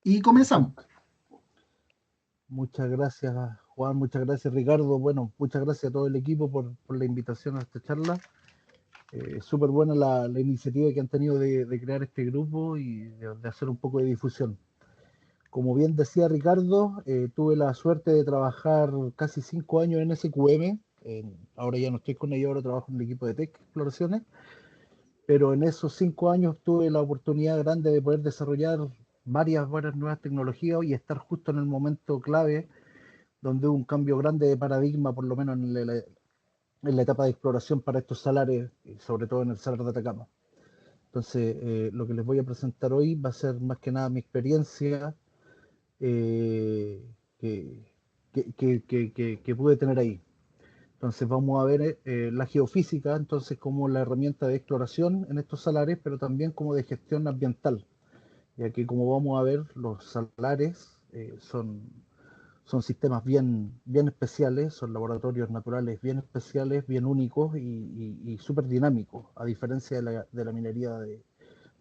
Y comenzamos. Muchas gracias, Juan, muchas gracias, Ricardo. Bueno, muchas gracias a todo el equipo por la invitación a esta charla. Súper buena la iniciativa que han tenido de crear este grupo y de hacer un poco de difusión. Como bien decía Ricardo, tuve la suerte de trabajar casi 5 años en SQM. Ahora ya no estoy con ellos, ahora trabajo en el equipo de Tech Exploraciones, pero en esos 5 años tuve la oportunidad grande de poder desarrollar varias nuevas tecnologías y estar justo en el momento clave donde hubo un cambio grande de paradigma, por lo menos en la etapa de exploración para estos salares, y sobre todo en el salar de Atacama. Entonces, lo que les voy a presentar hoy va a ser más que nada mi experiencia eh, que, que pude tener ahí. Entonces, vamos a ver la geofísica, entonces, como la herramienta de exploración en estos salares, pero también como de gestión ambiental, ya que como vamos a ver, los salares son sistemas bien especiales, son laboratorios naturales bien especiales, bien únicos y súper dinámicos, a diferencia de la minería de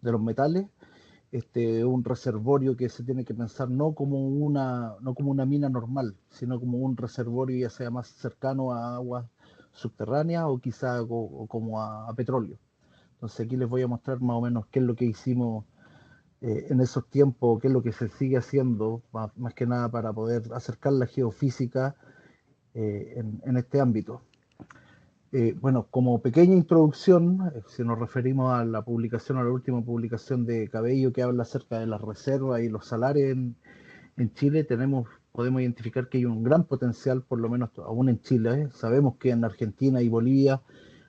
los metales. Este es un reservorio que se tiene que pensar no como una mina normal, sino como un reservorio ya sea más cercano a aguas subterráneas o quizá o como a petróleo. Entonces aquí les voy a mostrar más o menos qué es lo que hicimos en esos tiempos, qué es lo que se sigue haciendo, más que nada para poder acercar la geofísica en este ámbito. Bueno, como pequeña introducción, si nos referimos a la publicación, a la última publicación de Cabello que habla acerca de las reservas y los salares en Chile, podemos identificar que hay un gran potencial, por lo menos aún en Chile. Sabemos que en Argentina y Bolivia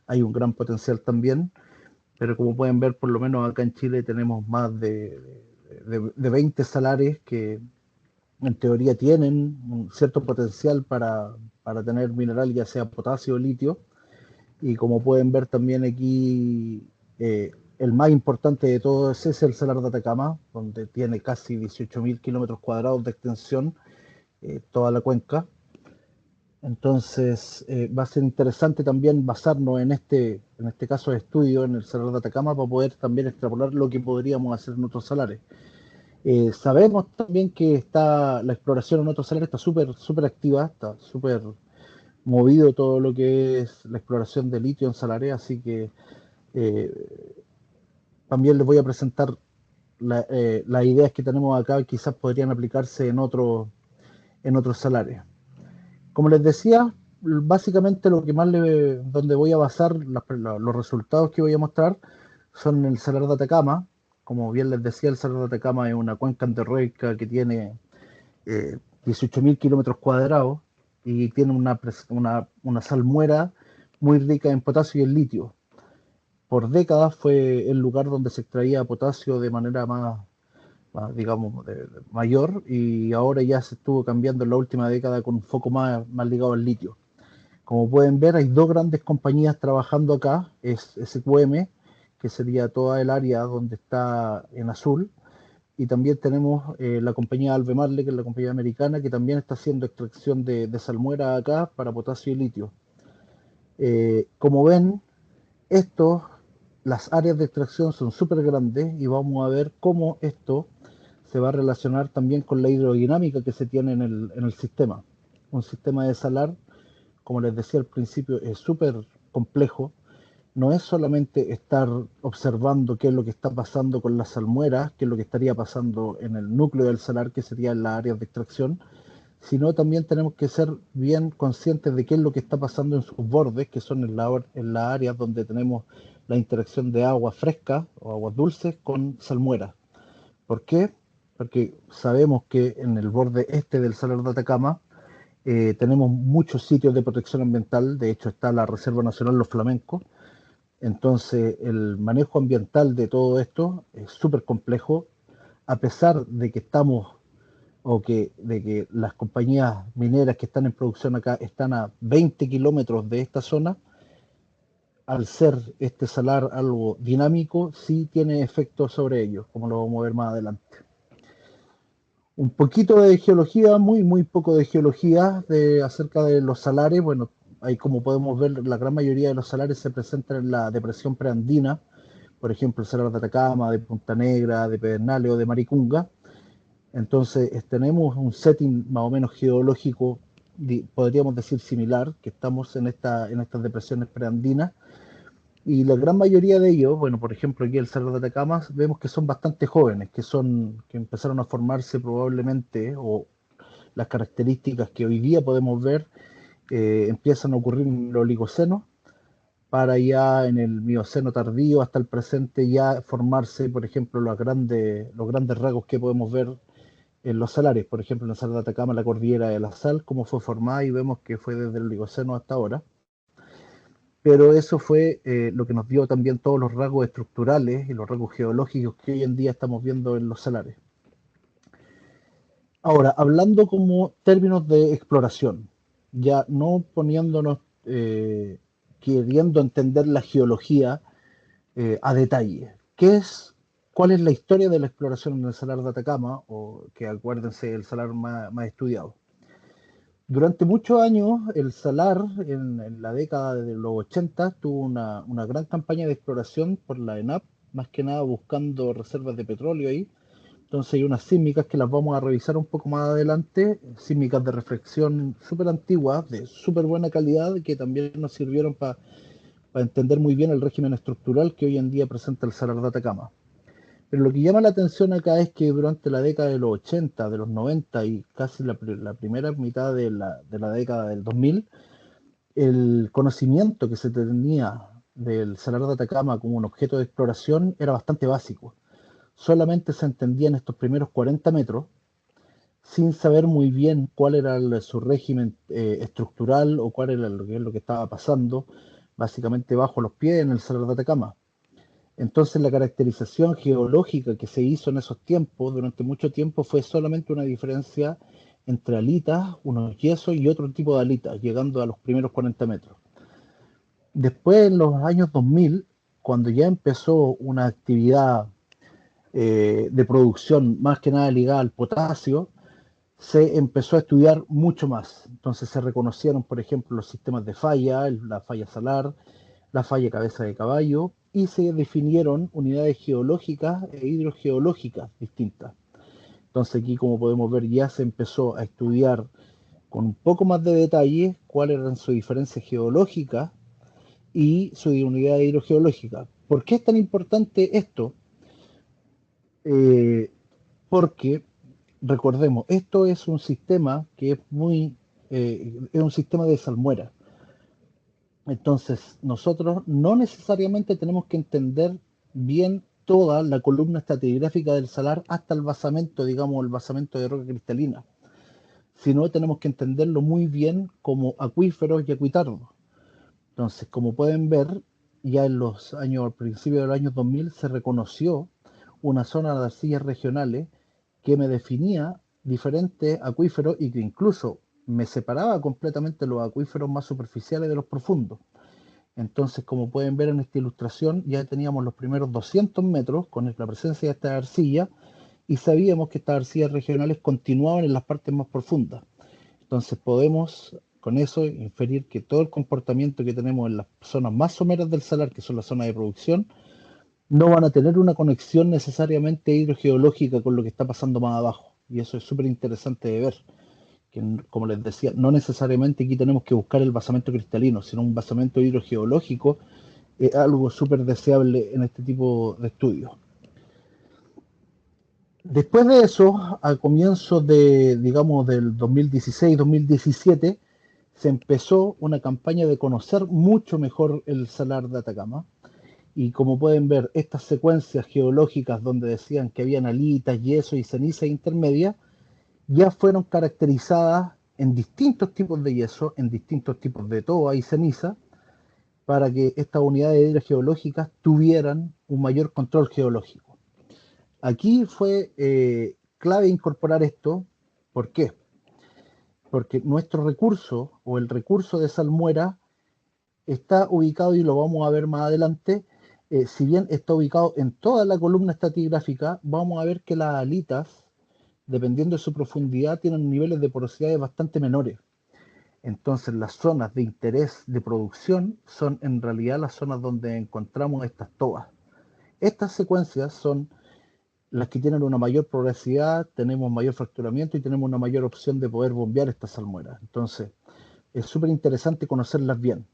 hay un gran potencial también, pero como pueden ver, por lo menos acá en Chile tenemos más de 20 salares que en teoría tienen un cierto potencial para tener mineral, ya sea potasio o litio. Y como pueden ver también aquí, el más importante de todos es el Salar de Atacama, donde tiene casi 18.000 kilómetros cuadrados de extensión, toda la cuenca. Entonces, va a ser interesante también basarnos en este caso de estudio, en el Salar de Atacama, para poder también extrapolar lo que podríamos hacer en otros salares. Sabemos también que la exploración en otros salares está súper activa, está súper movido todo lo que es la exploración de litio en salares, así que eh, también les voy a presentar las ideas que tenemos acá, quizás podrían aplicarse en otros salarios. Como les decía, básicamente donde voy a basar los resultados que voy a mostrar son en el Salar de Atacama. Como bien les decía, el Salar de Atacama es una cuenca enterroica que tiene 18.000 kilómetros cuadrados y tiene una salmuera muy rica en potasio y en litio. Por décadas fue el lugar donde se extraía potasio de manera más, digamos, mayor, y ahora ya se estuvo cambiando en la última década con un foco más ligado al litio. Como pueden ver, hay dos grandes compañías trabajando acá, es SQM, que sería toda el área donde está en azul, y también tenemos la compañía Albemarle, que es la compañía americana, que también está haciendo extracción de salmuera acá para potasio y litio. Como ven, estos, las áreas de extracción son súper grandes y vamos a ver cómo esto se va a relacionar también con la hidrodinámica que se tiene en el sistema. Un sistema de salar, como les decía al principio, es súper complejo. No es solamente estar observando qué es lo que está pasando con las salmueras, qué es lo que estaría pasando en el núcleo del salar, que sería en las áreas de extracción, sino también tenemos que ser bien conscientes de qué es lo que está pasando en sus bordes, que son en las áreas donde tenemos la interacción de agua fresca o aguas dulces con salmuera. ¿Por qué? Porque sabemos que en el borde este del Salar de Atacama tenemos muchos sitios de protección ambiental, de hecho está la Reserva Nacional Los Flamencos. Entonces el manejo ambiental de todo esto es súper complejo, a pesar de que de que las compañías mineras que están en producción acá están a 20 kilómetros de esta zona. Al ser este salar algo dinámico, sí tiene efectos sobre ellos, como lo vamos a ver más adelante. Un poquito de geología, muy poco de geología acerca de los salares. Bueno, ahí como podemos ver, la gran mayoría de los salares se presentan en la depresión preandina, por ejemplo, el salar de Atacama, de Punta Negra, de Pedernales o de Maricunga. Entonces, tenemos un setting más o menos geológico, podríamos decir similar, que estamos en estas depresiones preandinas, y la gran mayoría de ellos, bueno, por ejemplo, aquí el Cerro de Atacama, vemos que son bastante jóvenes, que empezaron a formarse probablemente, o las características que hoy día podemos ver, empiezan a ocurrir en el Oligoceno, para ya en el Mioceno tardío hasta el presente ya formarse, por ejemplo, los grandes rasgos que podemos ver en los salares, por ejemplo, en el Cerro de Atacama, la cordillera de la Sal, cómo fue formada y vemos que fue desde el Oligoceno hasta ahora. Pero eso fue lo que nos dio también todos los rasgos estructurales y los rasgos geológicos que hoy en día estamos viendo en los salares. Ahora, hablando como términos de exploración, ya no poniéndonos, queriendo entender la geología a detalle. ¿Cuál es la historia de la exploración en el Salar de Atacama? O que acuérdense, el salar más estudiado. Durante muchos años, el Salar, en la década de los 80, tuvo una gran campaña de exploración por la ENAP, más que nada buscando reservas de petróleo ahí. Entonces hay unas sísmicas que las vamos a revisar un poco más adelante, sísmicas de reflexión súper antiguas, de súper buena calidad, que también nos sirvieron para entender muy bien el régimen estructural que hoy en día presenta el Salar de Atacama. Pero lo que llama la atención acá es que durante la década de los 80, de los 90 y casi la primera mitad de la década del 2000, el conocimiento que se tenía del Salar de Atacama como un objeto de exploración era bastante básico. Solamente se entendían estos primeros 40 metros sin saber muy bien cuál era su régimen estructural o cuál era lo que estaba pasando básicamente bajo los pies en el Salar de Atacama. Entonces la caracterización geológica que se hizo en esos tiempos, durante mucho tiempo, fue solamente una diferencia entre alitas, unos yesos y otro tipo de alitas, llegando a los primeros 40 metros. Después, en los años 2000, cuando ya empezó una actividad de producción más que nada ligada al potasio, se empezó a estudiar mucho más. Entonces se reconocieron, por ejemplo, los sistemas de falla, la falla salar, la falla cabeza de caballo, y se definieron unidades geológicas e hidrogeológicas distintas. Entonces aquí, como podemos ver, ya se empezó a estudiar con un poco más de detalle cuáles eran sus diferencias geológicas y su unidad hidrogeológica. ¿Por qué es tan importante esto? Eh, Porque, recordemos, esto es un sistema que es un sistema de salmuera. Entonces, nosotros no necesariamente tenemos que entender bien toda la columna estratigráfica del salar hasta el basamento, digamos, el basamento de roca cristalina, sino tenemos que entenderlo muy bien como acuíferos y acuitardos. Entonces, como pueden ver, ya en los años, al principio de los años 2000, se reconoció una zona de arcillas regionales que me definía diferentes acuíferos y que incluso me separaba completamente los acuíferos más superficiales de los profundos. Entonces, como pueden ver en esta ilustración, ya teníamos los primeros 200 metros con la presencia de esta arcilla y sabíamos que estas arcillas regionales continuaban en las partes más profundas. Entonces, podemos con eso inferir que todo el comportamiento que tenemos en las zonas más someras del salar, que son las zonas de producción, no van a tener una conexión necesariamente hidrogeológica con lo que está pasando más abajo. Y eso es súper interesante de ver que, como les decía, no necesariamente aquí tenemos que buscar el basamento cristalino, sino un basamento hidrogeológico, es algo súper deseable en este tipo de estudios. Después de eso, a comienzos de, digamos, del 2016-2017, se empezó una campaña de conocer mucho mejor el salar de Atacama. Y como pueden ver, estas secuencias geológicas donde decían que habían alitas, yeso y ceniza intermedia, ya fueron caracterizadas en distintos tipos de yeso, en distintos tipos de toba y ceniza, para que estas unidades hidrogeológicas tuvieran un mayor control geológico. Aquí fue clave incorporar esto. ¿Por qué? Porque nuestro recurso o el recurso de salmuera está ubicado, y lo vamos a ver más adelante, si bien está ubicado en toda la columna estratigráfica, vamos a ver que las alitas, dependiendo de su profundidad, tienen niveles de porosidades bastante menores. Entonces, las zonas de interés de producción son en realidad las zonas donde encontramos estas tobas. Estas secuencias son las que tienen una mayor porosidad, tenemos mayor fracturamiento y tenemos una mayor opción de poder bombear estas salmueras. Entonces, es súper interesante conocerlas bien.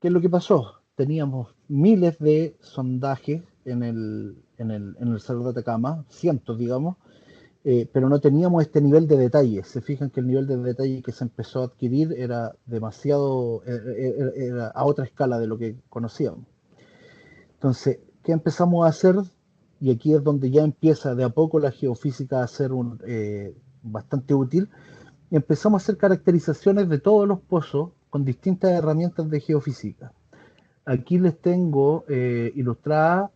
¿Qué es lo que pasó? Teníamos miles de sondajes en el Cerro de Atacama, cientos, digamos, pero no teníamos este nivel de detalle. Se fijan que el nivel de detalle que se empezó a adquirir era demasiado, era a otra escala de lo que conocíamos. Entonces, ¿qué empezamos a hacer? Y aquí es donde ya empieza de a poco la geofísica a ser bastante útil. Y empezamos a hacer caracterizaciones de todos los pozos con distintas herramientas de geofísica. Aquí les tengo ilustrada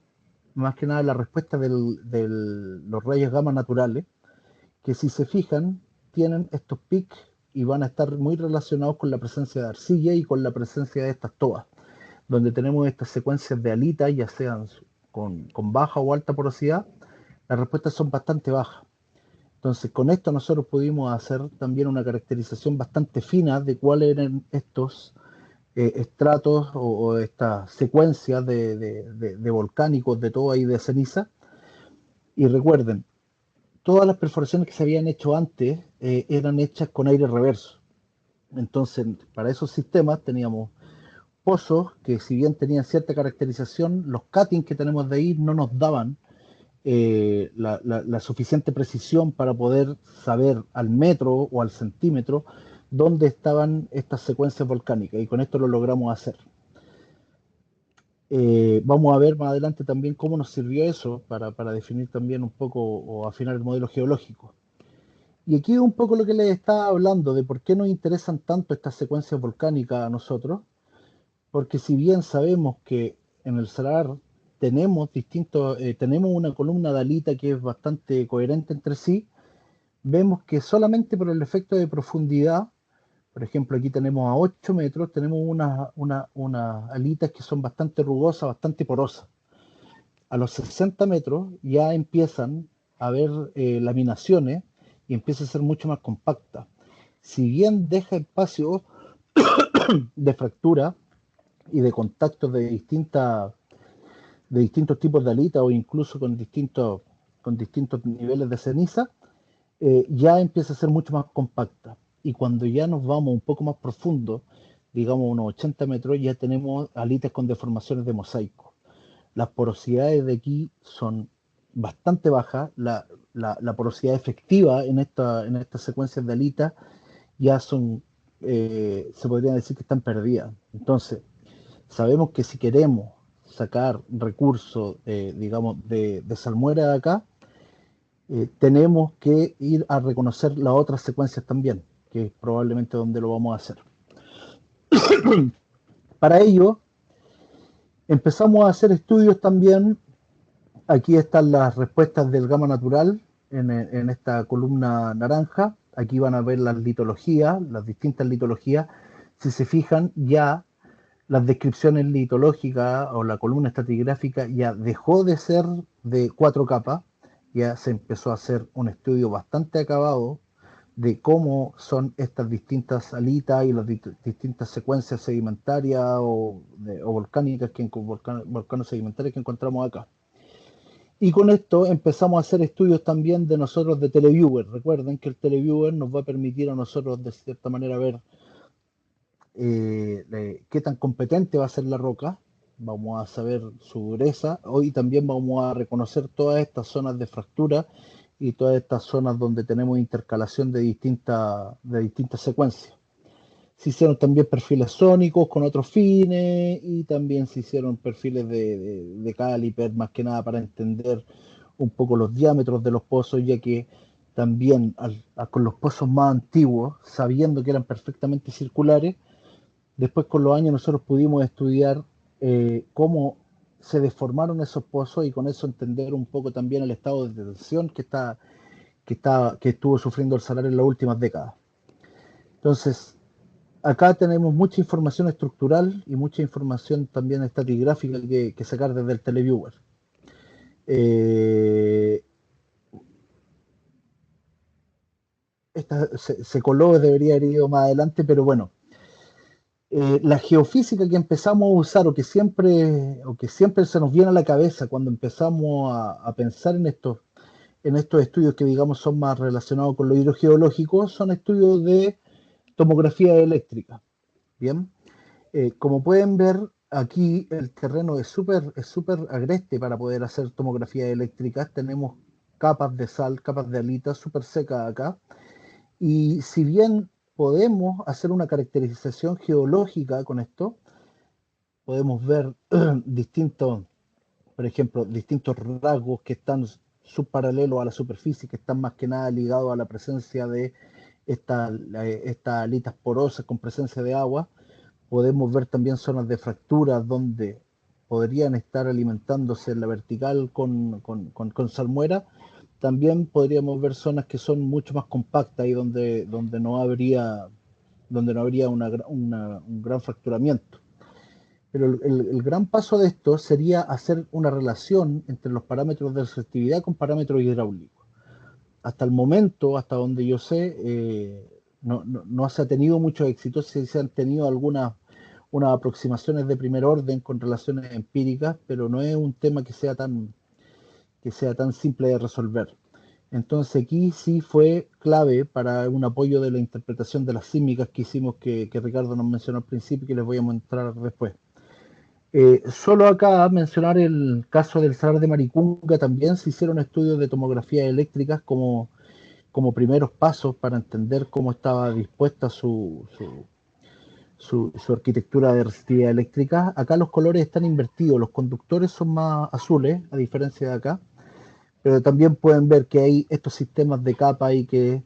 más que nada la respuesta de los rayos gamma naturales, que si se fijan, tienen estos pics y van a estar muy relacionados con la presencia de arcilla y con la presencia de estas tobas, donde tenemos estas secuencias de alitas, ya sean con baja o alta porosidad, las respuestas son bastante bajas. Entonces, con esto nosotros pudimos hacer también una caracterización bastante fina de cuáles eran estos estratos o estas secuencias de volcánicos, de todo ahí de ceniza. Y recuerden, todas las perforaciones que se habían hecho antes eran hechas con aire reverso. Entonces, para esos sistemas teníamos pozos que si bien tenían cierta caracterización, los cuttings que tenemos de ahí no nos daban la suficiente precisión para poder saber al metro o al centímetro dónde estaban estas secuencias volcánicas y con esto lo logramos hacer. Vamos a ver más adelante también cómo nos sirvió eso para definir también un poco o afinar el modelo geológico. Y aquí es un poco lo que les estaba hablando de por qué nos interesan tanto estas secuencias volcánicas a nosotros, porque si bien sabemos que en el Salar tenemos una columna de alita que es bastante coherente entre sí, vemos que solamente por el efecto de profundidad, por ejemplo, aquí tenemos a 8 metros, tenemos unas alitas que son bastante rugosas, bastante porosas. A los 60 metros ya empiezan a haber laminaciones y empieza a ser mucho más compacta. Si bien deja espacio de fractura y de contactos de distintos tipos de alitas o incluso con distintos niveles de ceniza, ya empieza a ser mucho más compacta. Y cuando ya nos vamos un poco más profundo, digamos unos 80 metros, ya tenemos alitas con deformaciones de mosaico. Las porosidades de aquí son bastante bajas, la porosidad efectiva en estas secuencias de alitas ya se podría decir que están perdidas. Entonces, sabemos que si queremos sacar recursos, digamos, de salmuera de acá, tenemos que ir a reconocer las otras secuencias también, que es probablemente donde lo vamos a hacer. Para ello, empezamos a hacer estudios también. Aquí están las respuestas del gamma natural en esta columna naranja. Aquí van a ver las litologías, las distintas litologías. Si se fijan, ya las descripciones litológicas o la columna estratigráfica ya dejó de ser de 4 capas, ya se empezó a hacer un estudio bastante acabado de cómo son estas distintas alitas y las distintas secuencias sedimentarias o volcánicas, volcanos sedimentarios que encontramos acá. Y con esto empezamos a hacer estudios también de nosotros de Televiewer. Recuerden que el Televiewer nos va a permitir a nosotros de cierta manera ver qué tan competente va a ser la roca, vamos a saber su dureza, hoy también vamos a reconocer todas estas zonas de fractura y todas estas zonas donde tenemos intercalación de distintas secuencias. Se hicieron también perfiles sónicos con otros fines y también se hicieron perfiles de caliper, más que nada para entender un poco los diámetros de los pozos, ya que también con los pozos más antiguos, sabiendo que eran perfectamente circulares, después con los años nosotros pudimos estudiar cómo se deformaron esos pozos y con eso entender un poco también el estado de tensión que estuvo sufriendo el Salar en las últimas décadas. Entonces, acá tenemos mucha información estructural y mucha información también estratigráfica que sacar desde el Televiewer. Eh, Esta se coló, debería haber ido más adelante, pero bueno, La geofísica que empezamos a usar o que siempre se nos viene a la cabeza cuando empezamos a pensar en estos estudios que digamos son más relacionados con lo hidrogeológico, son estudios de tomografía eléctrica. Bien, como pueden ver, aquí el terreno es súper agreste para poder hacer tomografía eléctrica. Tenemos capas de sal, capas de alitas súper secas acá. Y si bien podemos hacer una caracterización geológica con esto, podemos ver distintos, por ejemplo, distintos rasgos que están subparalelos a la superficie, que están más que nada ligados a la presencia de estas alitas porosas con presencia de agua. Podemos ver también zonas de fracturas donde podrían estar alimentándose en la vertical con salmuera. También podríamos ver zonas que son mucho más compactas y donde no habría un gran fracturamiento. Pero el gran paso de esto sería hacer una relación entre los parámetros de receptividad con parámetros hidráulicos. Hasta el momento, hasta donde yo sé, no se ha tenido mucho éxito. Sí se han tenido unas aproximaciones de primer orden con relaciones empíricas, pero no es un tema que sea tan simple de resolver. Entonces aquí sí fue clave para un apoyo de la interpretación de las sísmicas que hicimos, que Ricardo nos mencionó al principio y que les voy a mostrar después. Solo acá mencionar el caso del Salar de Maricunga, también se hicieron estudios de tomografía eléctricas como primeros pasos para entender cómo estaba dispuesta su arquitectura de resistividad eléctrica. Acá los colores están invertidos, los conductores son más azules, a diferencia de acá, pero también pueden ver que hay estos sistemas de capa y que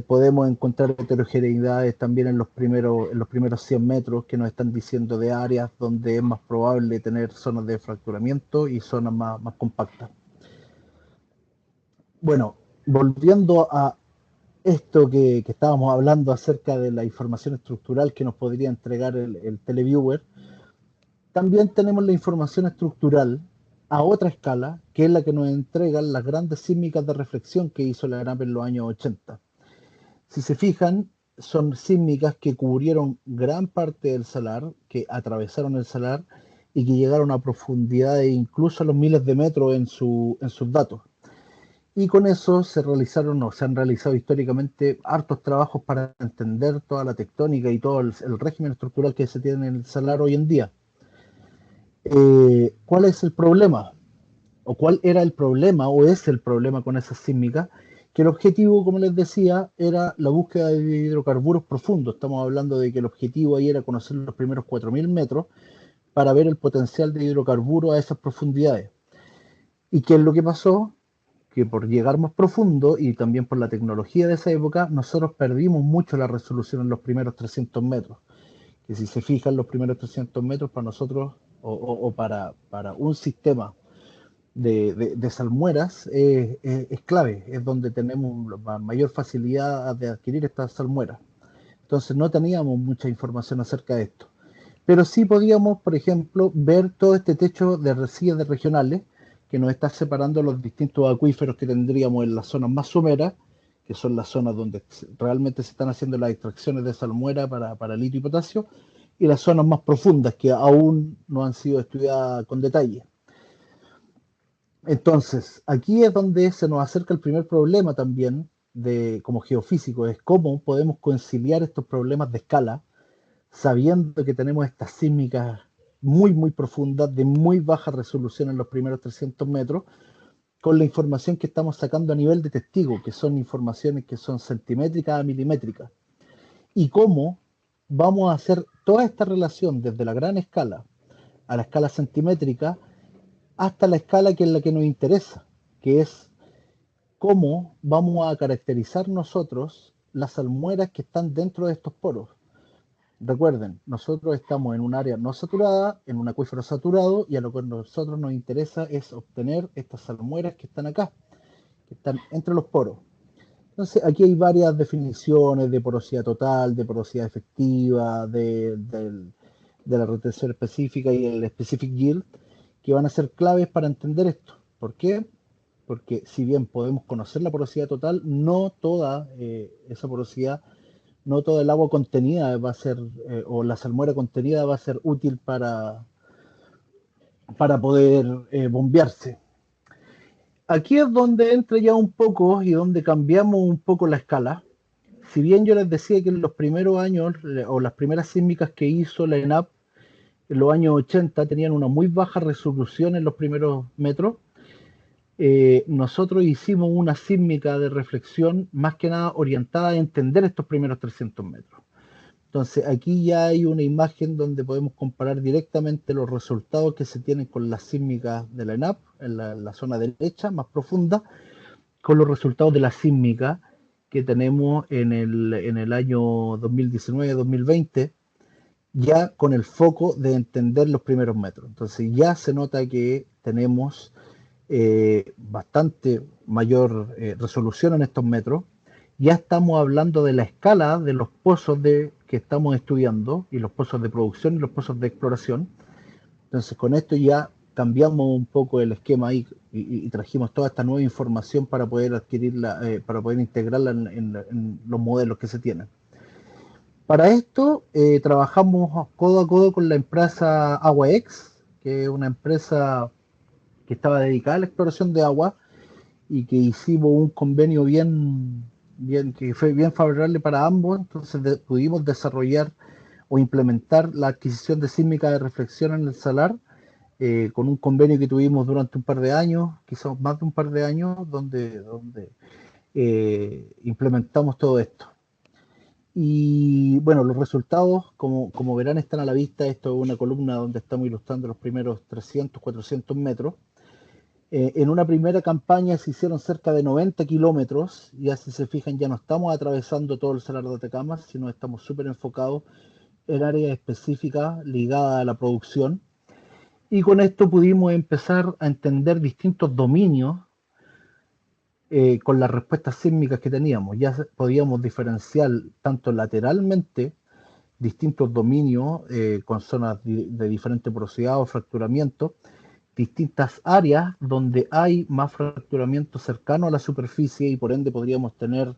podemos encontrar heterogeneidades también en los primeros 100 metros que nos están diciendo de áreas donde es más probable tener zonas de fracturamiento y zonas más compactas. Bueno, volviendo a esto que estábamos hablando acerca de la información estructural que nos podría entregar el televiewer, también tenemos la información estructural a otra escala, que es la que nos entregan las grandes sísmicas de reflexión que hizo la GRAP en los años 80. Si se fijan, son sísmicas que cubrieron gran parte del salar, que atravesaron el salar y que llegaron a profundidades incluso a los miles de metros en sus datos. Y con eso se realizaron o se han realizado históricamente hartos trabajos para entender toda la tectónica y todo el régimen estructural que se tiene en el salar hoy en día. ¿Cuál es el problema? ¿O cuál era el problema o es el problema con esas sísmicas? Que el objetivo, como les decía, era la búsqueda de hidrocarburos profundos. Estamos hablando de que el objetivo ahí era conocer los primeros 4.000 metros para ver el potencial de hidrocarburos a esas profundidades. ¿Y qué es lo que pasó? Que por llegar más profundo y también por la tecnología de esa época, nosotros perdimos mucho la resolución en los primeros 300 metros. Que si se fijan, los primeros 300 metros para nosotros o para un sistema de salmueras es clave, es donde tenemos mayor facilidad de adquirir estas salmueras. Entonces no teníamos mucha información acerca de esto. Pero sí podíamos, por ejemplo, ver todo este techo de arrecifes regionales que nos está separando los distintos acuíferos que tendríamos en las zonas más someras, que son las zonas donde realmente se están haciendo las extracciones de salmuera para litio y potasio, y las zonas más profundas que aún no han sido estudiadas con detalle. Entonces, aquí es donde se nos acerca el primer problema también como geofísico, es cómo podemos conciliar estos problemas de escala sabiendo que tenemos estas sísmicas muy profundas, de muy baja resolución en los primeros 300 metros, con la información que estamos sacando a nivel de testigo, que son informaciones que son centimétricas a milimétricas. Y cómo vamos a hacer toda esta relación desde la gran escala a la escala centimétrica hasta la escala que es la que nos interesa, que es cómo vamos a caracterizar nosotros las salmueras que están dentro de estos poros. Recuerden, nosotros estamos en un área no saturada, en un acuífero saturado, y a lo que a nosotros nos interesa es obtener estas salmueras que están acá, que están entre los poros. Entonces, aquí hay varias definiciones de porosidad total, de porosidad efectiva, de la retención específica y el specific yield, que van a ser claves para entender esto. ¿Por qué? Porque si bien podemos conocer la porosidad total, no toda esa porosidad no todo el agua contenida va a ser, o la salmuera contenida va a ser útil para poder bombearse. Aquí es donde entra ya un poco y donde cambiamos un poco la escala. Si bien yo les decía que en los primeros años o las primeras sísmicas que hizo la ENAP en los años 80 tenían una muy baja resolución en los primeros metros, nosotros hicimos una sísmica de reflexión más que nada orientada a entender estos primeros 300 metros. Entonces aquí ya hay una imagen donde podemos comparar directamente los resultados que se tienen con las sísmicas de la ENAP en la zona derecha, más profunda, con los resultados de la sísmica que tenemos en el año 2019-2020, ya con el foco de entender los primeros metros. Entonces ya se nota que tenemos bastante mayor resolución en estos metros. Ya estamos hablando de la escala de los pozos que estamos estudiando, y los pozos de producción y los pozos de exploración. Entonces con esto ya cambiamos un poco el esquema ahí y trajimos toda esta nueva información para poder adquirirla, para poder integrarla en los modelos que se tienen. Para esto trabajamos codo a codo con la empresa AguaX, que es una empresa que estaba dedicada a la exploración de agua y que hicimos un convenio que fue bien favorable para ambos. Entonces pudimos desarrollar o implementar la adquisición de sísmica de reflexión en el salar, con un convenio que tuvimos durante un par de años, quizás más de un par de años, donde implementamos todo esto. Y bueno, los resultados, como verán, están a la vista. Esto es una columna donde estamos ilustrando los primeros 300, 400 metros. En una primera campaña se hicieron cerca de 90 kilómetros, ya si se fijan ya no estamos atravesando todo el Salar de Atacama, sino estamos súper enfocados en áreas específicas ligadas a la producción. Y con esto pudimos empezar a entender distintos dominios con las respuestas sísmicas que teníamos. Ya podíamos diferenciar tanto lateralmente distintos dominios con zonas de diferente porosidad o fracturamiento, distintas áreas donde hay más fracturamiento cercano a la superficie, y por ende podríamos tener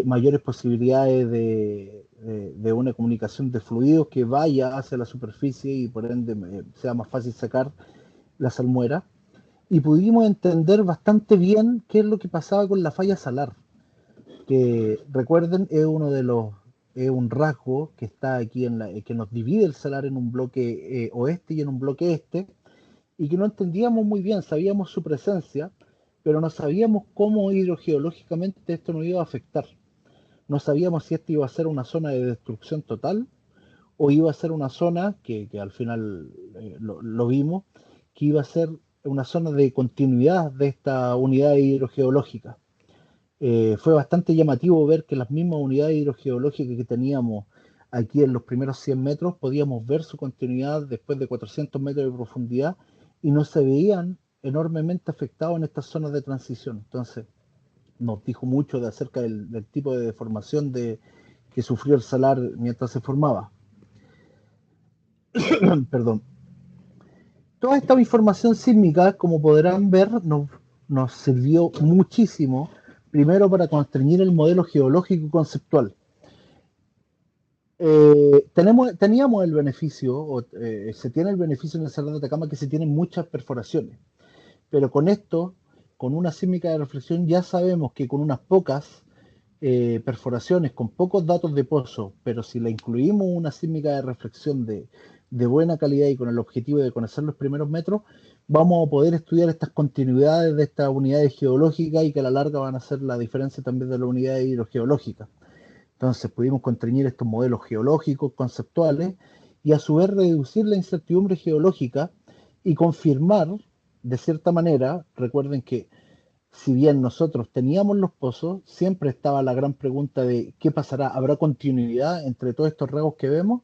mayores posibilidades de una comunicación de fluidos que vaya hacia la superficie y por ende sea más fácil sacar la salmuera. Y pudimos entender bastante bien qué es lo que pasaba con la falla salar, que recuerden es un rasgo que está aquí que nos divide el salar en un bloque oeste y en un bloque este, y que no entendíamos muy bien. Sabíamos su presencia, pero no sabíamos cómo hidrogeológicamente esto nos iba a afectar. No sabíamos si esto iba a ser una zona de destrucción total o iba a ser una zona que al final lo vimos, que iba a ser una zona de continuidad de esta unidad hidrogeológica. Fue bastante llamativo ver que las mismas unidades hidrogeológicas que teníamos aquí en los primeros 100 metros, podíamos ver su continuidad después de 400 metros de profundidad, y no se veían enormemente afectados en estas zonas de transición. Entonces, nos dijo mucho acerca del tipo de deformación que sufrió el salar mientras se formaba. Perdón. Toda esta información sísmica, como podrán ver, nos sirvió muchísimo, primero para constreñir el modelo geológico conceptual. Teníamos el beneficio, se tiene el beneficio en el Salar de Atacama, que se tienen muchas perforaciones, pero con esto, con una sísmica de reflexión, ya sabemos que con unas pocas perforaciones, con pocos datos de pozo, pero si la incluimos una sísmica de reflexión de buena calidad y con el objetivo de conocer los primeros metros, vamos a poder estudiar estas continuidades de estas unidades geológicas, y que a la larga van a hacer la diferencia también de las unidades hidrogeológicas. Entonces pudimos constreñir estos modelos geológicos conceptuales y a su vez reducir la incertidumbre geológica y confirmar, de cierta manera. Recuerden que si bien nosotros teníamos los pozos, siempre estaba la gran pregunta de qué pasará, ¿habrá continuidad entre todos estos rasgos que vemos?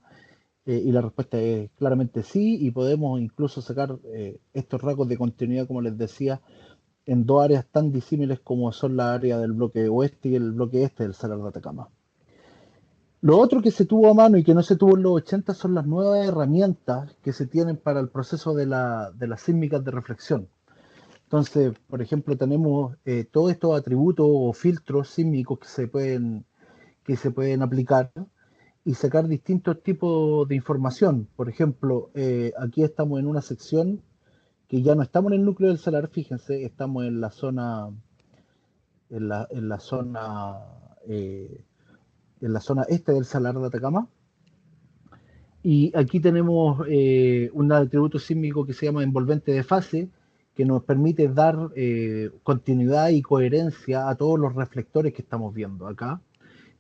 Y la respuesta es claramente sí, y podemos incluso sacar estos rasgos de continuidad, como les decía, en dos áreas tan disímiles como son la área del bloque oeste y el bloque este del Salar de Atacama. Lo otro que se tuvo a mano y que no se tuvo en los 80 son las nuevas herramientas que se tienen para el proceso de las sísmicas de reflexión. Entonces, por ejemplo, tenemos todos estos atributos o filtros sísmicos que se pueden aplicar y sacar distintos tipos de información. Por ejemplo, aquí estamos en una sección que ya no estamos en el núcleo del salar, fíjense, estamos en la zona, en la zona, eh, en la zona este del salar de Atacama. Y aquí tenemos un atributo sísmico que se llama envolvente de fase, que nos permite dar continuidad y coherencia a todos los reflectores que estamos viendo acá.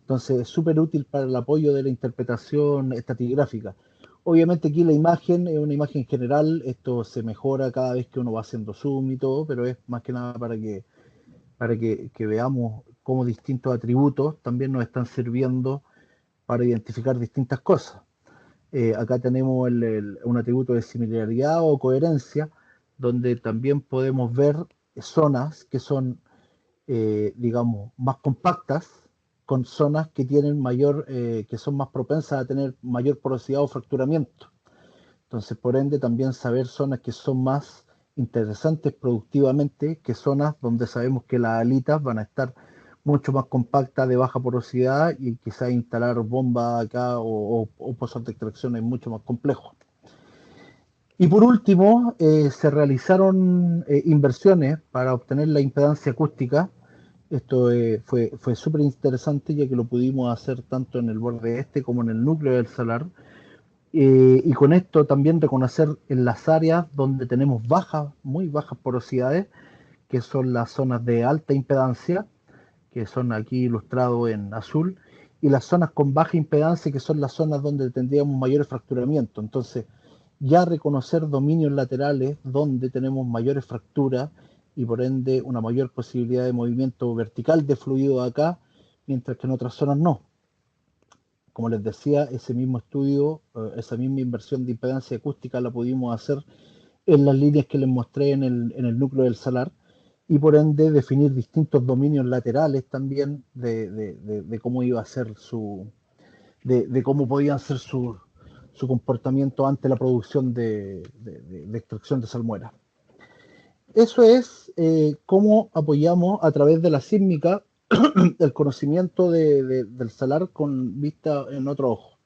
Entonces es súper útil para el apoyo de la interpretación estratigráfica. Obviamente aquí la imagen es una imagen general, esto se mejora cada vez que uno va haciendo zoom y todo, pero es más que nada para que veamos cómo distintos atributos también nos están sirviendo para identificar distintas cosas. Acá tenemos un atributo de similaridad o coherencia, donde también podemos ver zonas que son, digamos, más compactas, con zonas que tienen mayor, que son más propensas a tener mayor porosidad o fracturamiento. Entonces, por ende, también saber zonas que son más interesantes productivamente que zonas donde sabemos que las alitas van a estar mucho más compactas, de baja porosidad, y quizás instalar bombas acá o pozos de extracción es mucho más complejo. Y por último, se realizaron inversiones para obtener la impedancia acústica. Esto fue súper interesante, ya que lo pudimos hacer tanto en el borde este como en el núcleo del salar. Y con esto también reconocer en las áreas donde tenemos bajas, muy bajas porosidades, que son las zonas de alta impedancia, que son aquí ilustrados en azul, y las zonas con baja impedancia, que son las zonas donde tendríamos mayores fracturamientos. Entonces, ya reconocer dominios laterales donde tenemos mayores fracturas y por ende una mayor posibilidad de movimiento vertical de fluido acá, mientras que en otras zonas no. Como les decía, ese mismo estudio, esa misma inversión de impedancia acústica la pudimos hacer en las líneas que les mostré en el núcleo del salar, y por ende definir distintos dominios laterales también de cómo iba a ser de cómo podían ser su comportamiento ante la producción de extracción de salmuera. Eso es cómo apoyamos a través de la sísmica el conocimiento del salar con vista en otro ojo.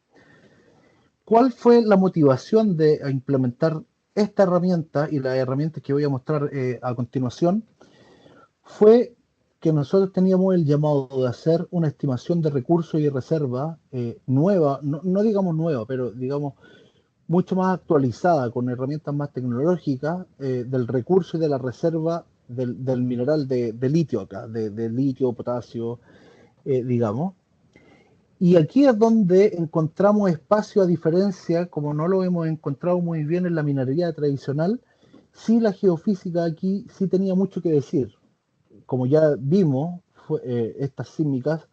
¿Cuál fue la motivación de implementar esta herramienta y las herramientas que voy a mostrar a continuación? Fue que nosotros teníamos el llamado de hacer una estimación de recursos y reserva nueva, no digamos nueva, pero digamos mucho más actualizada, con herramientas más tecnológicas, del recurso y de la reserva del mineral de litio acá, de litio, potasio, digamos. Y aquí es donde encontramos espacio, a diferencia, como no lo hemos encontrado muy bien en la minería tradicional, sí la geofísica aquí sí tenía mucho que decir. Como ya vimos, estas sísmicas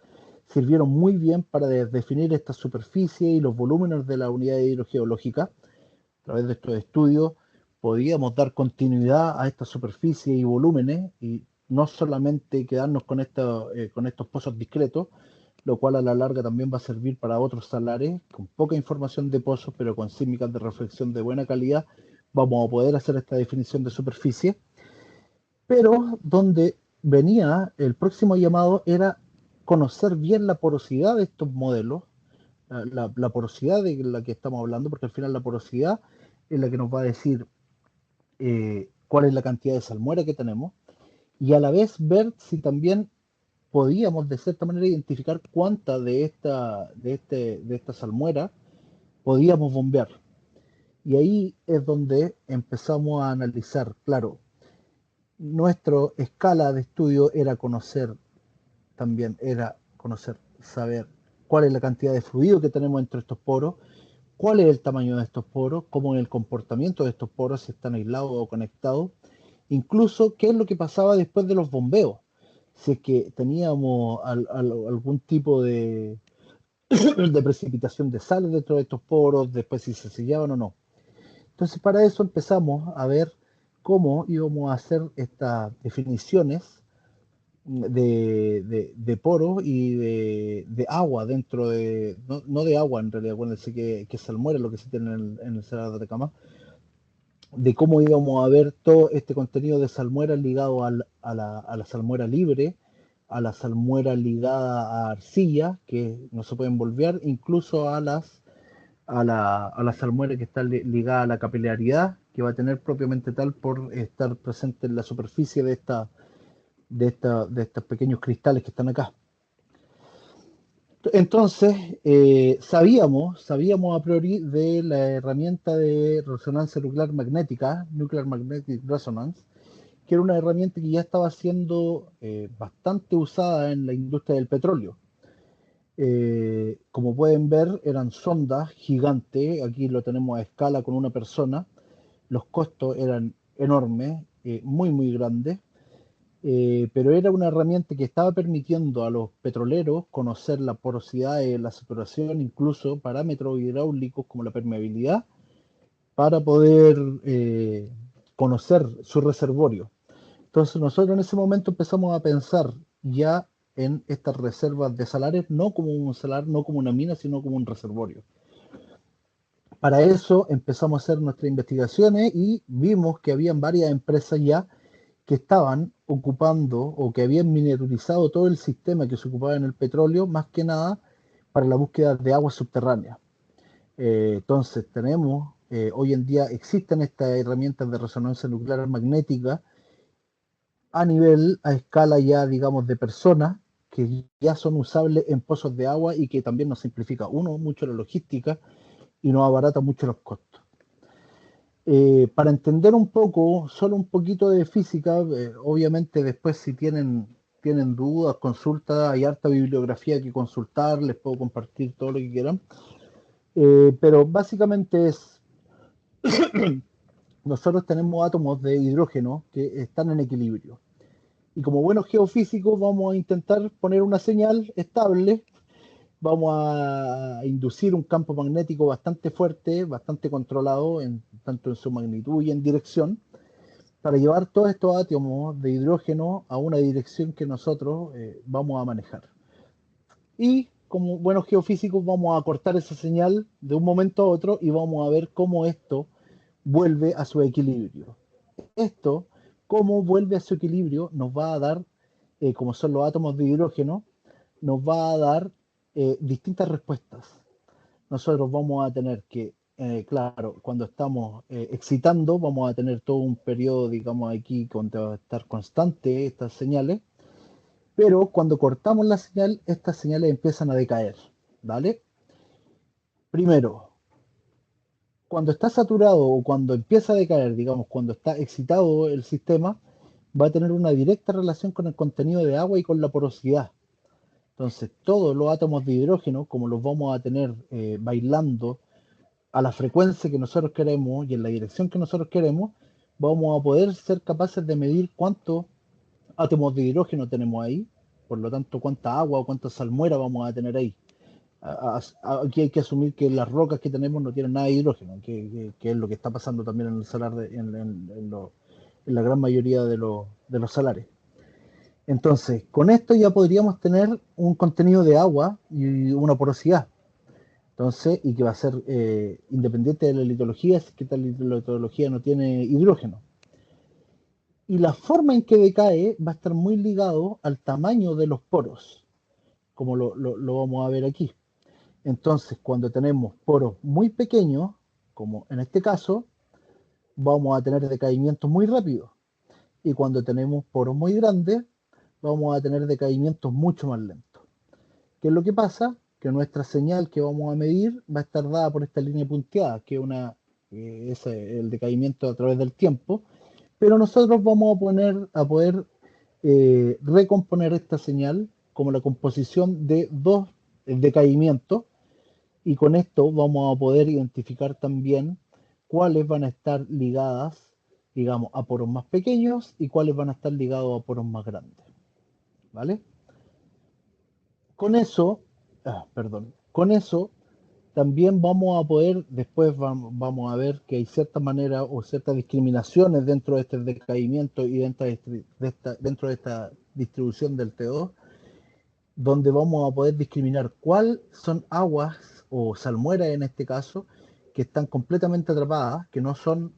sirvieron muy bien para definir esta superficie y los volúmenes de la unidad hidrogeológica. A través de estos estudios podíamos dar continuidad a esta superficie y volúmenes y no solamente quedarnos con estos pozos discretos, lo cual a la larga también va a servir para otros salares con poca información de pozos, pero con sísmicas de reflexión de buena calidad. Vamos a poder hacer esta definición de superficie, pero donde venía el próximo llamado era conocer bien la porosidad de estos modelos, la porosidad de la que estamos hablando, porque al final la porosidad es la que nos va a decir cuál es la cantidad de salmuera que tenemos, y a la vez ver si también podíamos de cierta manera identificar cuánta de esta salmuera podíamos bombear. Y ahí es donde empezamos a analizar, claro, nuestra escala de estudio era conocer, saber cuál es la cantidad de fluido que tenemos entre estos poros, cuál es el tamaño de estos poros, cómo es el comportamiento de estos poros, si están aislados o conectados, incluso qué es lo que pasaba después de los bombeos, si es que teníamos algún tipo de precipitación de sal dentro de estos poros, después si se sellaban o no. Entonces para eso empezamos a ver cómo íbamos a hacer estas definiciones de poros y de agua dentro no de agua en realidad, acuérdense que salmuera es lo que se tiene en el Salar de Atacama, de cómo íbamos a ver todo este contenido de salmuera ligado a la salmuera libre, a la salmuera ligada a arcilla, que no se pueden volver, incluso a la salmuera que está ligada a la capilaridad, que va a tener propiamente tal por estar presente en la superficie de estos pequeños cristales que están acá. Entonces, sabíamos a priori de la herramienta de resonancia nuclear magnética, Nuclear Magnetic Resonance, que era una herramienta que ya estaba siendo bastante usada en la industria del petróleo. Como pueden ver, eran sondas gigantes, aquí lo tenemos a escala con una persona, los costos eran enormes, muy grandes, pero era una herramienta que estaba permitiendo a los petroleros conocer la porosidad de la saturación, incluso parámetros hidráulicos como la permeabilidad, para poder conocer su reservorio. Entonces nosotros en ese momento empezamos a pensar ya en estas reservas de salares, no como un salar, no como una mina, sino como un reservorio. Para eso empezamos a hacer nuestras investigaciones y vimos que habían varias empresas ya que estaban ocupando o que habían miniaturizado todo el sistema que se ocupaba en el petróleo, más que nada para la búsqueda de aguas subterráneas. Entonces tenemos, hoy en día existen estas herramientas de resonancia nuclear magnética a escala ya, digamos, de personas que ya son usables en pozos de agua y que también nos simplifica, uno, mucho la logística y nos abarata mucho los costos. Para entender un poco, solo un poquito de física, obviamente después si tienen dudas, consultas, hay harta bibliografía que consultar, les puedo compartir todo lo que quieran, pero básicamente es, nosotros tenemos átomos de hidrógeno que están en equilibrio. Y como buenos geofísicos vamos a intentar poner una señal estable, vamos a inducir un campo magnético bastante fuerte, bastante controlado, tanto en su magnitud y en dirección, para llevar todos estos átomos de hidrógeno a una dirección que nosotros vamos a manejar. Y como buenos geofísicos vamos a cortar esa señal de un momento a otro y vamos a ver cómo esto vuelve a su equilibrio. Esto, cómo vuelve a su equilibrio, nos va a dar, como son los átomos de hidrógeno, nos va a dar distintas respuestas. Nosotros vamos a tener que, claro, cuando estamos excitando, vamos a tener todo un periodo, digamos, aquí donde va a estar constante estas señales, pero cuando cortamos la señal, estas señales empiezan a decaer, ¿vale? Primero, cuando está saturado o cuando empieza a decaer, digamos, cuando está excitado el sistema, va a tener una directa relación con el contenido de agua y con la porosidad. Entonces, todos los átomos de hidrógeno, como los vamos a tener bailando a la frecuencia que nosotros queremos y en la dirección que nosotros queremos, vamos a poder ser capaces de medir cuántos átomos de hidrógeno tenemos ahí, por lo tanto, cuánta agua o cuánta salmuera vamos a tener ahí. Aquí hay que asumir que las rocas que tenemos no tienen nada de hidrógeno, que es lo que está pasando también en el salar, en la gran mayoría de los salares. Entonces, con esto ya podríamos tener un contenido de agua y una porosidad. Entonces, y que va a ser independiente de la litología, si que tal litología no tiene hidrógeno. Y la forma en que decae va a estar muy ligado al tamaño de los poros, como lo vamos a ver aquí. Entonces, cuando tenemos poros muy pequeños, como en este caso, vamos a tener decaimientos muy rápidos. Y cuando tenemos poros muy grandes, vamos a tener decaimientos mucho más lentos. ¿Qué es lo que pasa? Que nuestra señal que vamos a medir va a estar dada por esta línea punteada, que es el decaimiento a través del tiempo, pero nosotros vamos a poder recomponer esta señal como la composición de dos decaimientos, y con esto vamos a poder identificar también cuáles van a estar ligadas, digamos, a poros más pequeños y cuáles van a estar ligados a poros más grandes. ¿Vale? Con eso, con eso también vamos a poder, después vamos a ver que hay ciertas maneras o ciertas discriminaciones dentro de este decaimiento y dentro de esta distribución del T2, donde vamos a poder discriminar cuáles son aguas o salmueras en este caso, que están completamente atrapadas, que no son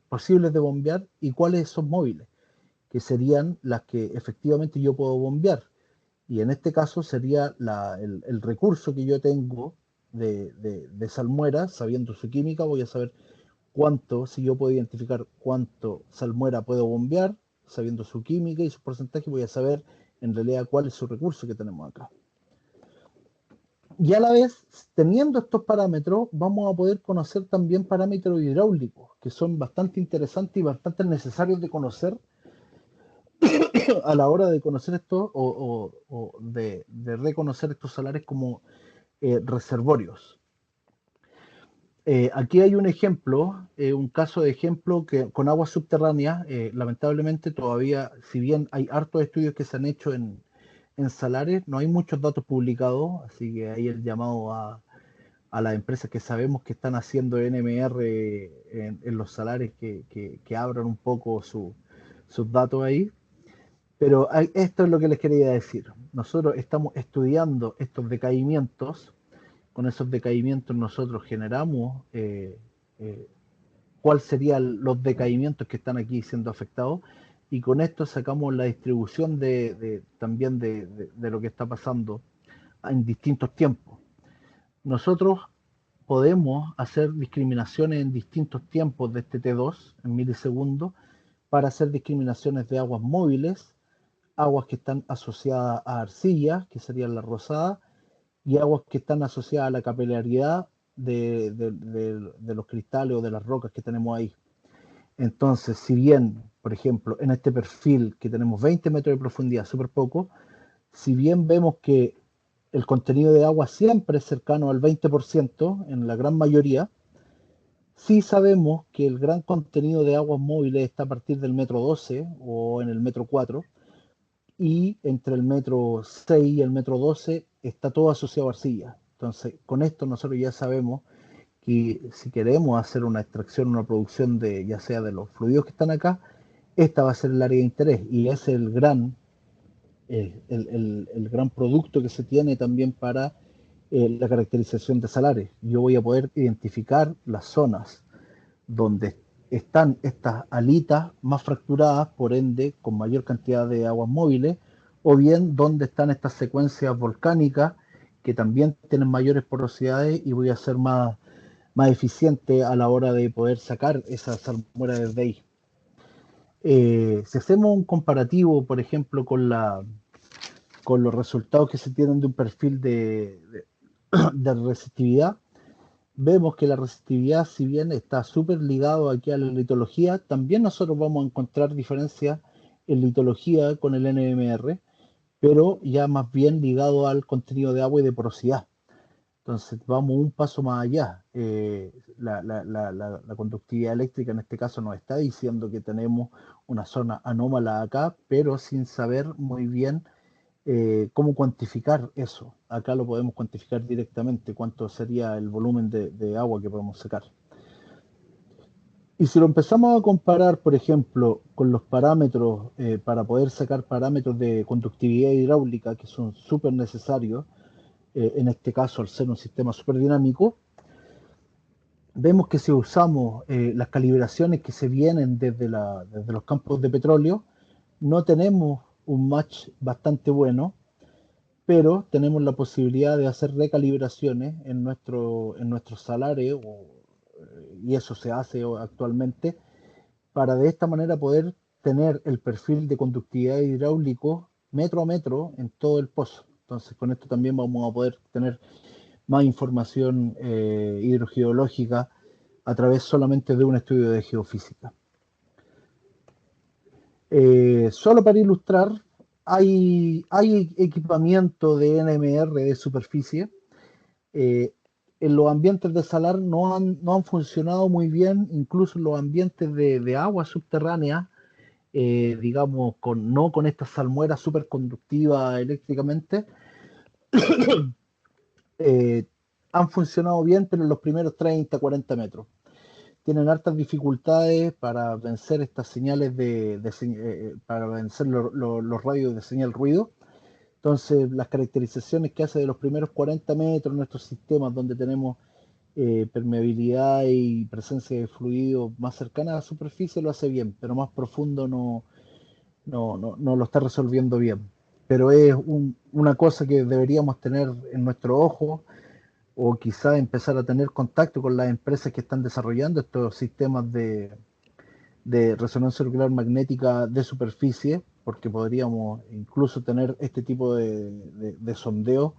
posibles de bombear, y cuáles son móviles, que serían las que efectivamente yo puedo bombear. Y en este caso sería el recurso que yo tengo de salmuera, sabiendo su química, voy a saber cuánto, si yo puedo identificar cuánto salmuera puedo bombear, sabiendo su química y su porcentaje, voy a saber en realidad cuál es su recurso que tenemos acá. Y a la vez, teniendo estos parámetros, vamos a poder conocer también parámetros hidráulicos, que son bastante interesantes y bastante necesarios de conocer a la hora de conocer esto o de reconocer estos salares como reservorios. Aquí hay un ejemplo, un caso de ejemplo que con aguas subterráneas, lamentablemente todavía, si bien hay hartos estudios que se han hecho en salares, no hay muchos datos publicados, así que ahí el llamado a las empresas que sabemos que están haciendo NMR en los salares que abran un poco sus datos ahí. Pero esto es lo que les quería decir. Nosotros estamos estudiando estos decaimientos. Con esos decaimientos nosotros generamos eh, cuáles serían los decaimientos que están aquí siendo afectados y con esto sacamos la distribución también de lo que está pasando en distintos tiempos. Nosotros podemos hacer discriminaciones en distintos tiempos de este T2 en milisegundos para hacer discriminaciones de aguas móviles, aguas que están asociadas a arcillas, que serían las rosadas, y aguas que están asociadas a la capilaridad de los cristales o de las rocas que tenemos ahí. Entonces, si bien, por ejemplo, en este perfil que tenemos 20 metros de profundidad, súper poco, si bien vemos que el contenido de agua siempre es cercano al 20% en la gran mayoría, sí sabemos que el gran contenido de aguas móviles está a partir del metro 12 o en el metro 4 y entre el metro 6 y el metro 12 está todo asociado a arcilla. Entonces, con esto nosotros ya sabemos que si queremos hacer una extracción, una producción de ya sea de los fluidos que están acá, esta va a ser el área de interés y es el gran producto que se tiene también para la caracterización de salares. Yo voy a poder identificar las zonas donde están estas alitas más fracturadas, por ende, con mayor cantidad de aguas móviles, o bien donde están estas secuencias volcánicas que también tienen mayores porosidades y voy a ser más eficiente a la hora de poder sacar esa salmuera desde ahí. Si hacemos un comparativo, por ejemplo, con los resultados que se tienen de un perfil de resistividad, vemos que la resistividad, si bien está súper ligado aquí a la litología, también nosotros vamos a encontrar diferencias en litología con el NMR, pero ya más bien ligado al contenido de agua y de porosidad. Entonces vamos un paso más allá. La conductividad eléctrica en este caso nos está diciendo que tenemos una zona anómala acá, pero sin saber muy bien cómo cuantificar eso. Acá lo podemos cuantificar directamente, cuánto sería el volumen de agua que podemos sacar. Y si lo empezamos a comparar, por ejemplo, con los parámetros, para poder sacar parámetros de conductividad hidráulica, que son súper necesarios, en este caso al ser un sistema súper dinámico, vemos que si usamos las calibraciones que se vienen desde los campos de petróleo, no tenemos un match bastante bueno, pero tenemos la posibilidad de hacer recalibraciones en nuestros salarios, y eso se hace actualmente, para de esta manera poder tener el perfil de conductividad hidráulico metro a metro en todo el pozo. Entonces, con esto también vamos a poder tener más información hidrogeológica a través solamente de un estudio de geofísica. Solo para ilustrar, hay equipamiento de NMR de superficie. Eh, en los ambientes de salar no han funcionado muy bien, incluso en los ambientes de agua subterránea, digamos, no con estas salmueras superconductivas eléctricamente, eh, han funcionado bien, pero en los primeros 30, 40 metros. Tienen hartas dificultades para vencer estas señales para vencer los radios de señal ruido. Entonces, las caracterizaciones que hace de los primeros 40 metros en nuestros sistemas, donde tenemos permeabilidad y presencia de fluidos más cercana a la superficie, lo hace bien, pero más profundo no lo está resolviendo bien. Pero es una cosa que deberíamos tener en nuestro ojo, o quizá empezar a tener contacto con las empresas que están desarrollando estos sistemas de resonancia auricular magnética de superficie, porque podríamos incluso tener este tipo de sondeo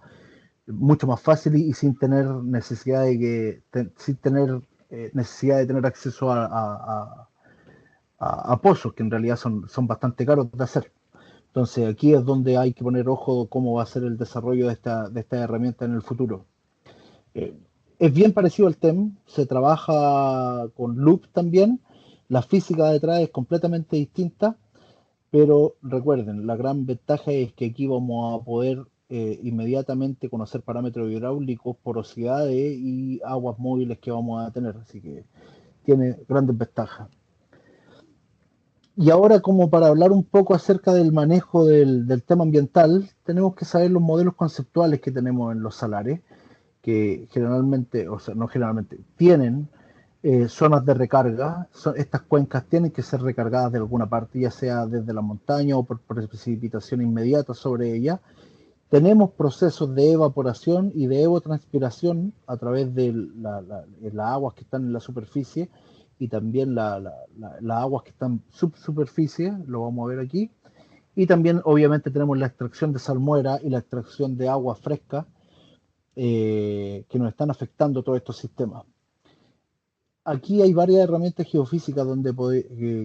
mucho más fácil y sin tener necesidad de sin tener necesidad de tener acceso a pozos que en realidad son bastante caros de hacer. Entonces aquí es donde hay que poner ojo cómo va a ser el desarrollo de esta herramienta en el futuro. Eh, es bien parecido al TEM, se trabaja con loop también, la física detrás es completamente distinta, pero recuerden, la gran ventaja es que aquí vamos a poder inmediatamente conocer parámetros hidráulicos, porosidades y aguas móviles que vamos a tener, así que tiene grandes ventajas. Y ahora, como para hablar un poco acerca del manejo del tema ambiental, tenemos que saber los modelos conceptuales que tenemos en los salares, que generalmente, o sea, no generalmente, tienen zonas de recarga. Estas cuencas tienen que ser recargadas de alguna parte, ya sea desde la montaña o por precipitación inmediata sobre ella. Tenemos procesos de evaporación y de evotranspiración a través de las aguas que están en la superficie y también las aguas que están subsuperficie, lo vamos a ver aquí. Y también, obviamente, tenemos la extracción de salmuera y la extracción de agua fresca que nos están afectando todos estos sistemas. Aquí hay varias herramientas geofísicas donde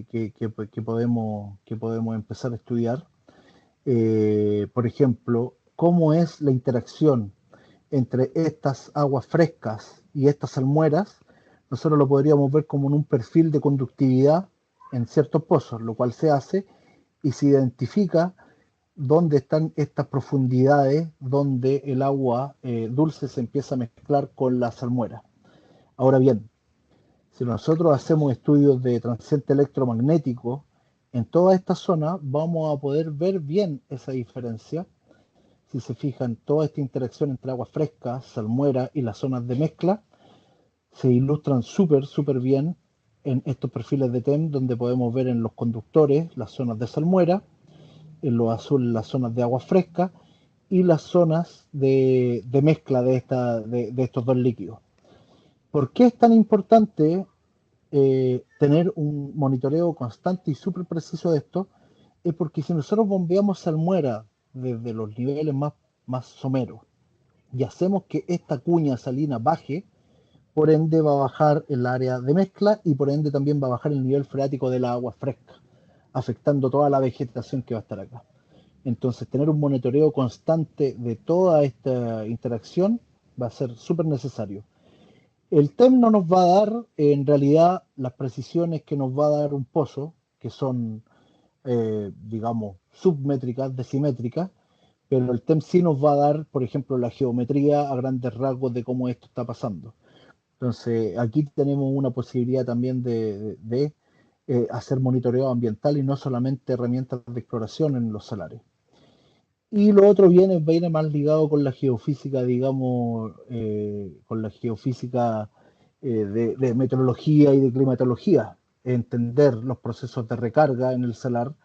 que podemos empezar a estudiar. Por ejemplo, cómo es la interacción entre estas aguas frescas y estas salmueras. Nosotros lo podríamos ver como en un perfil de conductividad en ciertos pozos, lo cual se hace y se identifica dónde están estas profundidades donde el agua dulce se empieza a mezclar con la salmuera. Ahora bien, si nosotros hacemos estudios de transiente electromagnético en toda esta zona, vamos a poder ver bien esa diferencia. Si se fijan, toda esta interacción entre agua fresca, salmuera y las zonas de mezcla se ilustran súper bien en estos perfiles de TEM, donde podemos ver en los conductores las zonas de salmuera, en lo azul las zonas de agua fresca y las zonas de mezcla de estos dos líquidos. ¿Por qué es tan importante tener un monitoreo constante y súper preciso de esto? Es porque si nosotros bombeamos salmuera desde los niveles más someros y hacemos que esta cuña salina baje, por ende va a bajar el área de mezcla y por ende también va a bajar el nivel freático de la agua fresca, afectando toda la vegetación que va a estar acá. Entonces, tener un monitoreo constante de toda esta interacción va a ser súper necesario. El TEM no nos va a dar, en realidad, las precisiones que nos va a dar un pozo, que son, digamos, submétricas, decimétricas, pero el TEM sí nos va a dar, por ejemplo, la geometría a grandes rasgos de cómo esto está pasando. Entonces, aquí tenemos una posibilidad también de hacer monitoreo ambiental y no solamente herramientas de exploración en los salares. Y lo otro viene más ligado con la geofísica, digamos, con la geofísica de meteorología y de climatología. Entender los procesos de recarga en el salar,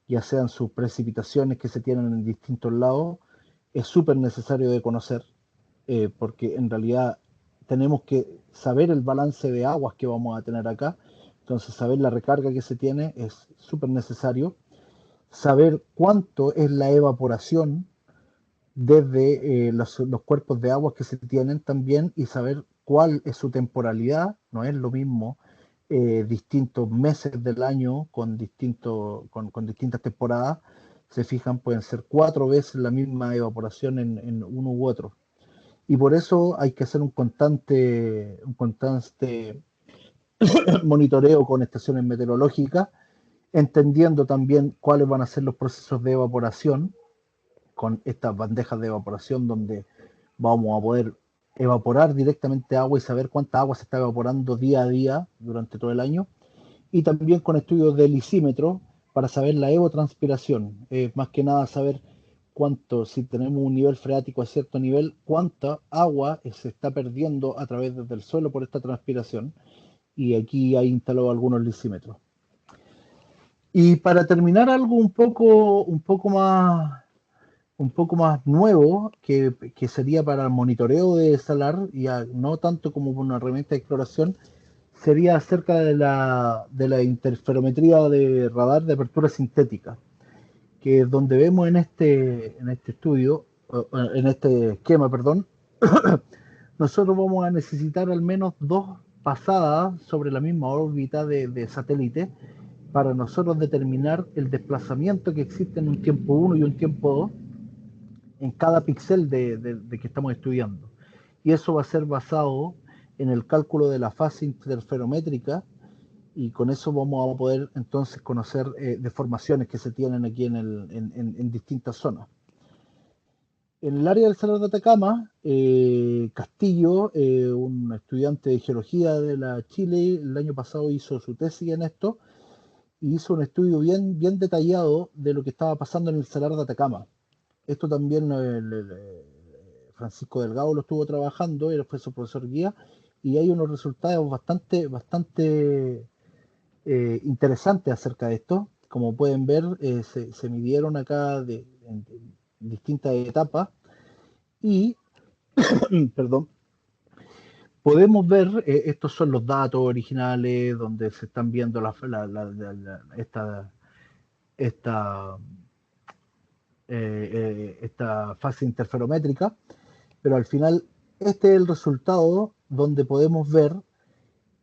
ya sean sus precipitaciones que se tienen en distintos lados, es súper necesario de conocer, porque en realidad tenemos que saber el balance de aguas que vamos a tener acá. Entonces, saber la recarga que se tiene es súper necesario. Saber cuánto es la evaporación desde los cuerpos de agua que se tienen también y saber cuál es su temporalidad. No es lo mismo distintos meses del año con distintas temporadas. Se fijan, pueden ser 4 veces la misma evaporación en uno u otro. Y por eso hay que hacer un constante monitoreo con estaciones meteorológicas, entendiendo también cuáles van a ser los procesos de evaporación con estas bandejas de evaporación donde vamos a poder evaporar directamente agua y saber cuánta agua se está evaporando día a día durante todo el año. Y también con estudios de lisímetro para saber la evotranspiración. Más que nada saber cuánto, si tenemos un nivel freático a cierto nivel, cuánta agua se está perdiendo a través del suelo por esta transpiración. Y aquí hay instalado algunos lisímetros. Y para terminar, algo un poco más nuevo, que sería para el monitoreo de salar, ya no tanto como una herramienta de exploración, sería acerca de la interferometría de radar de apertura sintética, que es donde vemos en este estudio, en este esquema, perdón, nosotros vamos a necesitar al menos dos pasadas sobre la misma órbita de satélite para nosotros determinar el desplazamiento que existe en un tiempo uno y un tiempo 2 en cada píxel de que estamos estudiando. Y eso va a ser basado en el cálculo de la fase interferométrica, y con eso vamos a poder entonces conocer deformaciones que se tienen aquí en distintas zonas. En el área del Salar de Atacama, Castillo, un estudiante de geología de la Chile, el año pasado hizo su tesis en esto y hizo un estudio bien detallado de lo que estaba pasando en el Salar de Atacama. Esto también Francisco Delgado lo estuvo trabajando, él fue su profesor guía, y hay unos resultados bastante interesantes acerca de esto. Como pueden ver, se midieron acá en distintas etapas y, perdón, podemos ver, estos son los datos originales donde se están viendo esta, esta fase interferométrica, pero al final este es el resultado donde podemos ver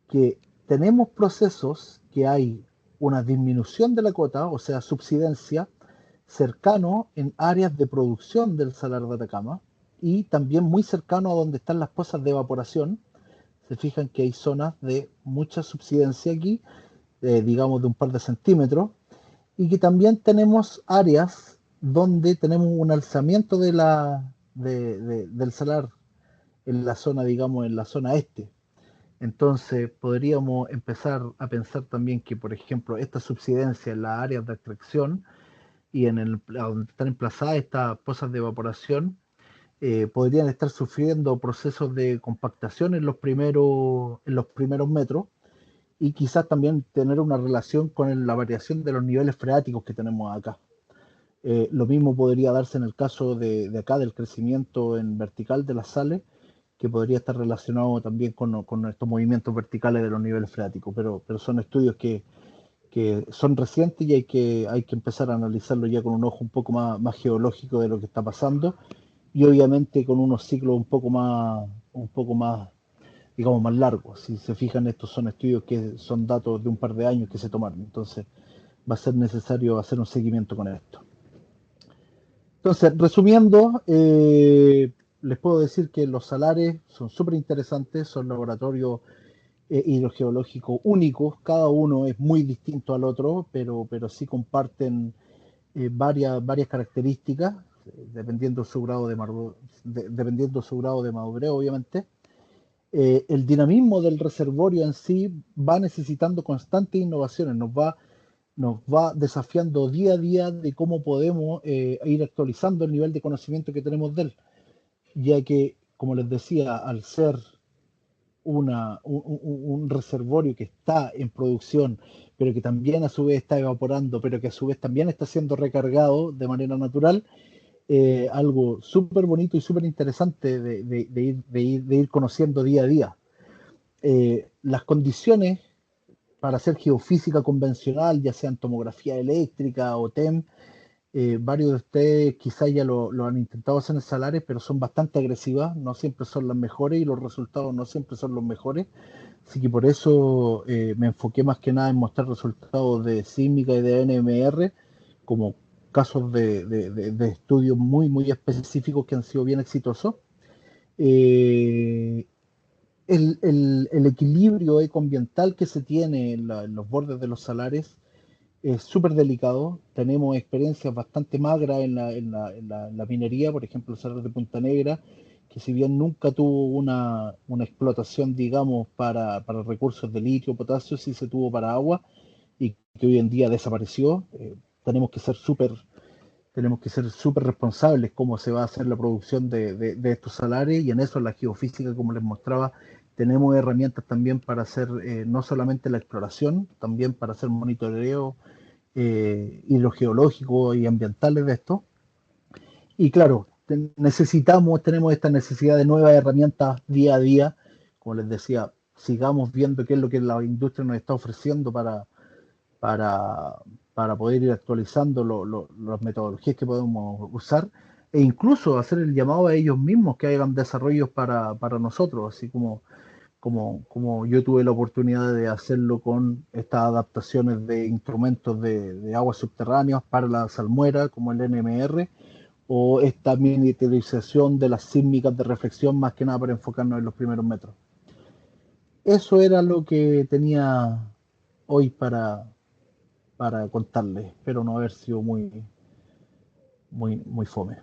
que tenemos procesos que hay una disminución de la cota, o sea, subsidencia, cercano en áreas de producción del Salar de Atacama y también muy cercano a donde están las pozas de evaporación. Se fijan que hay zonas de mucha subsidencia aquí, digamos de un par de centímetros, y que también tenemos áreas donde tenemos un alzamiento del salar en la zona, digamos, en la zona este. Entonces podríamos empezar a pensar también que, por ejemplo, esta subsidencia en las áreas de extracción y donde están emplazadas estas pozas de evaporación, podrían estar sufriendo procesos de compactación en los primeros metros, y quizás también tener una relación con la variación de los niveles freáticos que tenemos acá. Lo mismo podría darse en el caso de acá, del crecimiento en vertical de las sales, que podría estar relacionado también con estos movimientos verticales de los niveles freáticos, pero son estudios que son recientes y hay que empezar a analizarlo ya con un ojo un poco más geológico de lo que está pasando, y obviamente con unos ciclos un poco más, digamos, más largos. Si se fijan, estos son estudios que son datos de un par de años que se tomaron, entonces va a ser necesario hacer un seguimiento con esto. Entonces, resumiendo, les puedo decir que los salares son súper interesantes, son laboratorios hidrogeológicos únicos, cada uno es muy distinto al otro, pero sí comparten varias características, dependiendo su grado dependiendo su grado de madurez, obviamente. El dinamismo del reservorio en sí va necesitando constantes innovaciones, nos va desafiando día a día de cómo podemos ir actualizando el nivel de conocimiento que tenemos de él, ya que, como les decía, al ser un reservorio que está en producción, pero que también a su vez está evaporando, pero que a su vez también está siendo recargado de manera natural, algo súper bonito y súper interesante de ir conociendo día a día. Las condiciones para hacer geofísica convencional, ya sean tomografía eléctrica o TEM, varios de ustedes quizás ya lo han intentado hacer en salares, pero son bastante agresivas, no siempre son las mejores y los resultados no siempre son los mejores. Así que por eso me enfoqué más que nada en mostrar resultados de sísmica y de NMR como casos de estudios muy específicos que han sido bien exitosos. Eh, el equilibrio ecoambiental que se tiene en los bordes de los salares es súper delicado. Tenemos experiencias bastante magras en la minería, por ejemplo, el Salar de Punta Negra, que si bien nunca tuvo una explotación, digamos, para recursos de litio, potasio, sí se tuvo para agua, y que hoy en día desapareció. Tenemos que ser súper responsables cómo se va a hacer la producción de estos salares, y en eso la geofísica, como les mostraba, tenemos herramientas también para hacer no solamente la exploración, también para hacer monitoreo hidrogeológicos y ambientales de esto. Y claro, tenemos esta necesidad de nuevas herramientas día a día. Como les decía, sigamos viendo qué es lo que la industria nos está ofreciendo para, para poder ir actualizando las metodologías que podemos usar e incluso hacer el llamado a ellos mismos que hagan desarrollos para nosotros, así como yo tuve la oportunidad de hacerlo con estas adaptaciones de instrumentos de aguas subterráneas para la salmuera, como el NMR, o esta miniaturización de las sísmicas de reflexión, más que nada para enfocarnos en los primeros metros. Eso era lo que tenía hoy para contarles. Espero no haber sido muy fome.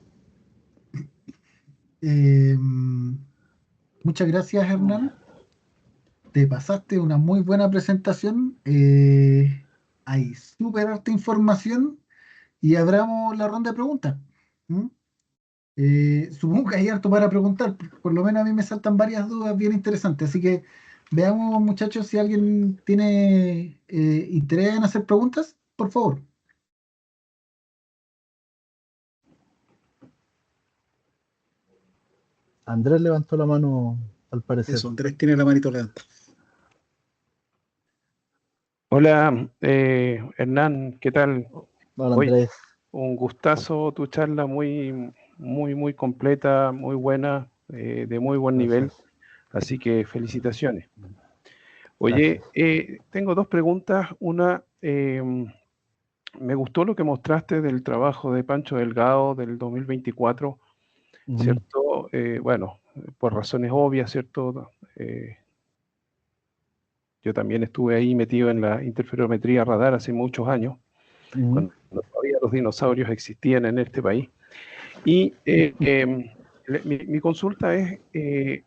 Eh, Muchas gracias, Hernán. Te pasaste una muy buena presentación. Hay súper harta información y abramos la ronda de preguntas. ¿Mm? Supongo que hay harto para preguntar. Por lo menos a mí me saltan varias dudas bien interesantes. Así que veamos, muchachos, si alguien tiene interés en hacer preguntas, por favor. Andrés levantó la mano, al parecer. Eso, Andrés tiene la manito levantada. Hola, Hernán, ¿qué tal? Hola Hoy Andrés. un gustazo tu charla, muy completa, muy buena, de muy buen nivel, Gracias. así que felicitaciones. Gracias. Oye, tengo dos preguntas. Una, me gustó lo que mostraste del trabajo de Pancho Delgado del 2024, Ujú. ¿cierto? Bueno, por razones obvias, ¿cierto? Yo también estuve ahí metido en la interferometría radar hace muchos años, Ujú. cuando todavía los dinosaurios existían en este país. Y mi consulta es,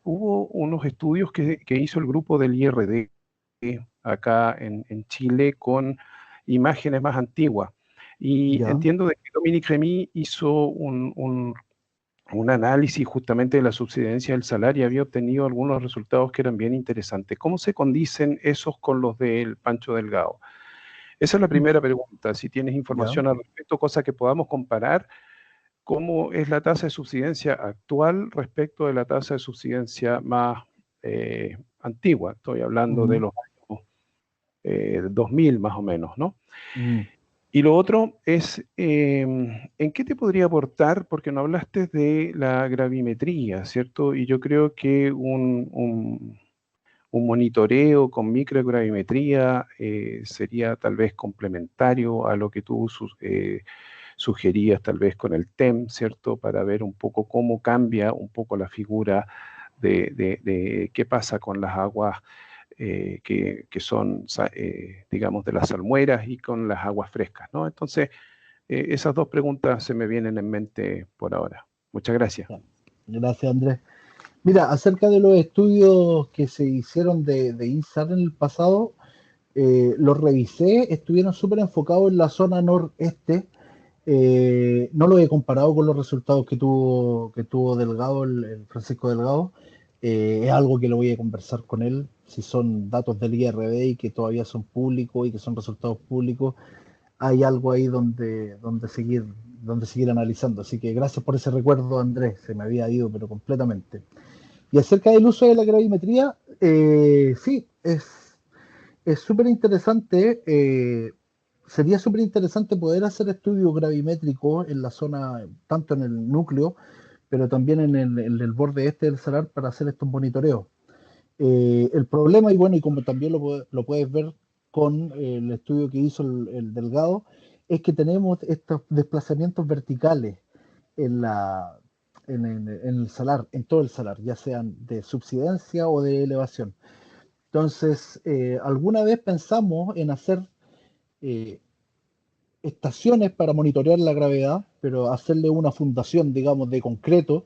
hubo unos estudios que hizo el grupo del IRD acá en Chile con imágenes más antiguas. Y Ya. entiendo de que Dominique Remy hizo un análisis justamente de la subsidencia del salario y había obtenido algunos resultados que eran bien interesantes. ¿Cómo se condicen esos con los del Pancho Delgado? Esa es la primera pregunta, si tienes Ya. información al respecto, cosa que podamos comparar cómo es la tasa de subsidencia actual respecto de la tasa de subsidencia más antigua. Estoy hablando de Ujú. los años 2000 más o menos, ¿no? Ujú. Y lo otro es, ¿en qué te podría aportar? Porque no hablaste de la gravimetría, ¿cierto? Y yo creo que un monitoreo con microgravimetría sería tal vez complementario a lo que tú sugerías tal vez con el TEM, ¿cierto? Para ver un poco cómo cambia un poco la figura de qué pasa con las aguas que son, digamos, de las salmueras y con las aguas frescas, ¿no? Entonces, esas dos preguntas se me vienen en mente por ahora. Muchas gracias. Ya. Gracias Andrés. Mira, acerca de los estudios que se hicieron de INSAR en el pasado, los revisé, estuvieron súper enfocados en la zona noreste. No lo he comparado con los resultados que tuvo Delgado, el Francisco Delgado. Es algo que lo voy a conversar con él. Si son datos del IRD y que todavía son públicos y que son resultados públicos, hay algo ahí donde seguir analizando. Así que gracias por ese recuerdo, Andrés. Se me había ido, pero completamente. Y acerca del uso de la gravimetría, sí, es súper interesante. Sería súper interesante poder hacer estudios gravimétricos en la zona, tanto en el núcleo, pero también en el borde este del salar para hacer estos monitoreos. El problema, y bueno, y como también lo puedes ver con el estudio que hizo el Delgado, es que tenemos estos desplazamientos verticales en el salar, en todo el salar, ya sean de subsidencia o de elevación. Entonces, alguna vez pensamos en hacer eh, estaciones para monitorear la gravedad, pero hacerle una fundación, digamos, de concreto,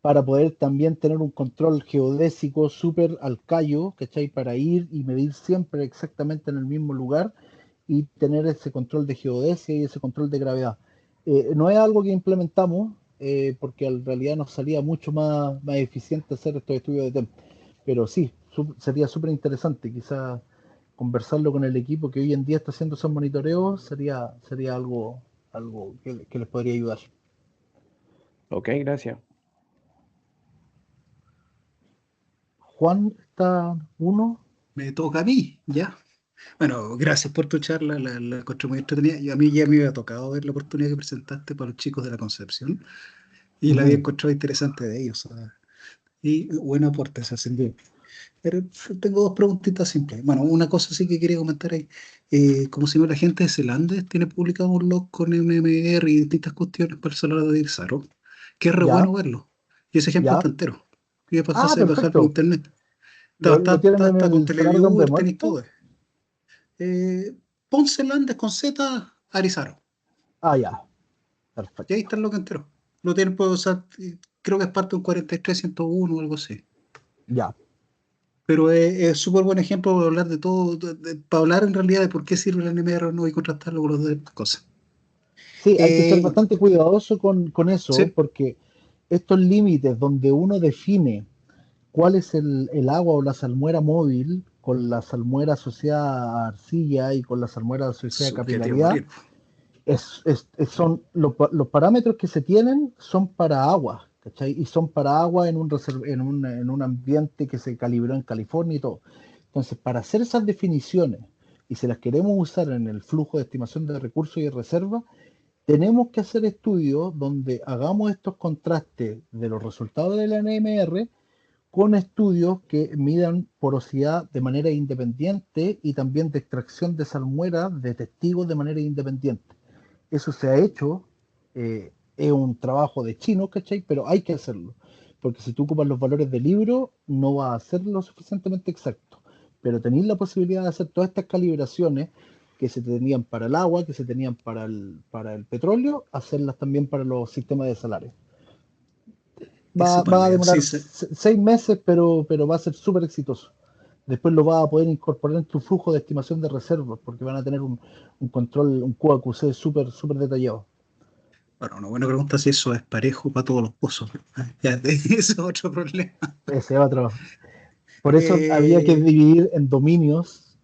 para poder también tener un control geodésico súper al callo, ¿cachai? Para ir y medir siempre exactamente en el mismo lugar y tener ese control de geodesia y ese control de gravedad. No es algo que implementamos, porque en realidad nos salía mucho más eficiente hacer estos estudios de TEM, pero sí, sería súper interesante, quizás conversarlo con el equipo que hoy en día está haciendo esos monitoreos, sería algo que les podría ayudar. Ok, gracias. Juan, ¿está uno? Me toca a mí, ya. Bueno, gracias por tu charla, la encontré muy entretenida. A mí ya me había tocado ver la oportunidad que presentaste para los chicos de la Concepción y la había Ujú. encontrado interesante de ellos. Y buen aporte, se ascendió. Pero tengo dos preguntitas simples. Bueno, una cosa sí que quería comentar ahí. Como si no, la gente de Celandes tiene publicado un blog con MMR y distintas cuestiones para el salar de Irzaro, que es re Ya, bueno verlo. Y ese ejemplo ya. está entero. Y de Ah, bajar por perfecto. internet. ¿Lo tienen en Está con el salar de Hombre Televiewer, tenéis Muerto? todo. Pon Celandes con Z, Arizaro. Ah, ya, Y ahí perfecto. está el log entero. Lo tienen, pues, o sea, creo que es parte de un 43-101 o algo así. Ya. Pero es súper buen ejemplo para hablar de todo, para hablar en realidad de por qué sirve el NMR no y contrastarlo con las demás cosas. Sí, hay que ser Eh, bastante cuidadoso con eso, sí, porque estos límites donde uno define cuál es el agua o la salmuera móvil con la salmuera asociada a arcilla y con la salmuera asociada a subjetivo a capilaridad, morir. son los parámetros que se tienen son para agua, ¿cachai? Y son para agua en un ambiente que se calibró en California y todo. Entonces, para hacer esas definiciones y si las queremos usar en el flujo de estimación de recursos y reservas, tenemos que hacer estudios donde hagamos estos contrastes de los resultados de la NMR con estudios que midan porosidad de manera independiente y también de extracción de salmuera de testigos de manera independiente. Eso se ha hecho, es un trabajo de chino, ¿cachai? Pero hay que hacerlo, porque si tú ocupas los valores del libro, no va a ser lo suficientemente exacto. Pero tenéis la posibilidad de hacer todas estas calibraciones que se tenían para el agua, que se tenían para el petróleo, hacerlas también para los sistemas de salares. Eso Va a vale, demorar sí, 6 meses, pero va a ser súper exitoso. Después lo vas a poder incorporar en tu flujo de estimación de reservas, porque van a tener un control, un QAQC súper detallado. bueno, una buena pregunta si eso es parejo para todos los pozos. Ya, ese es otro problema. Ese otro. Por eso había que Eh, dividir en dominios,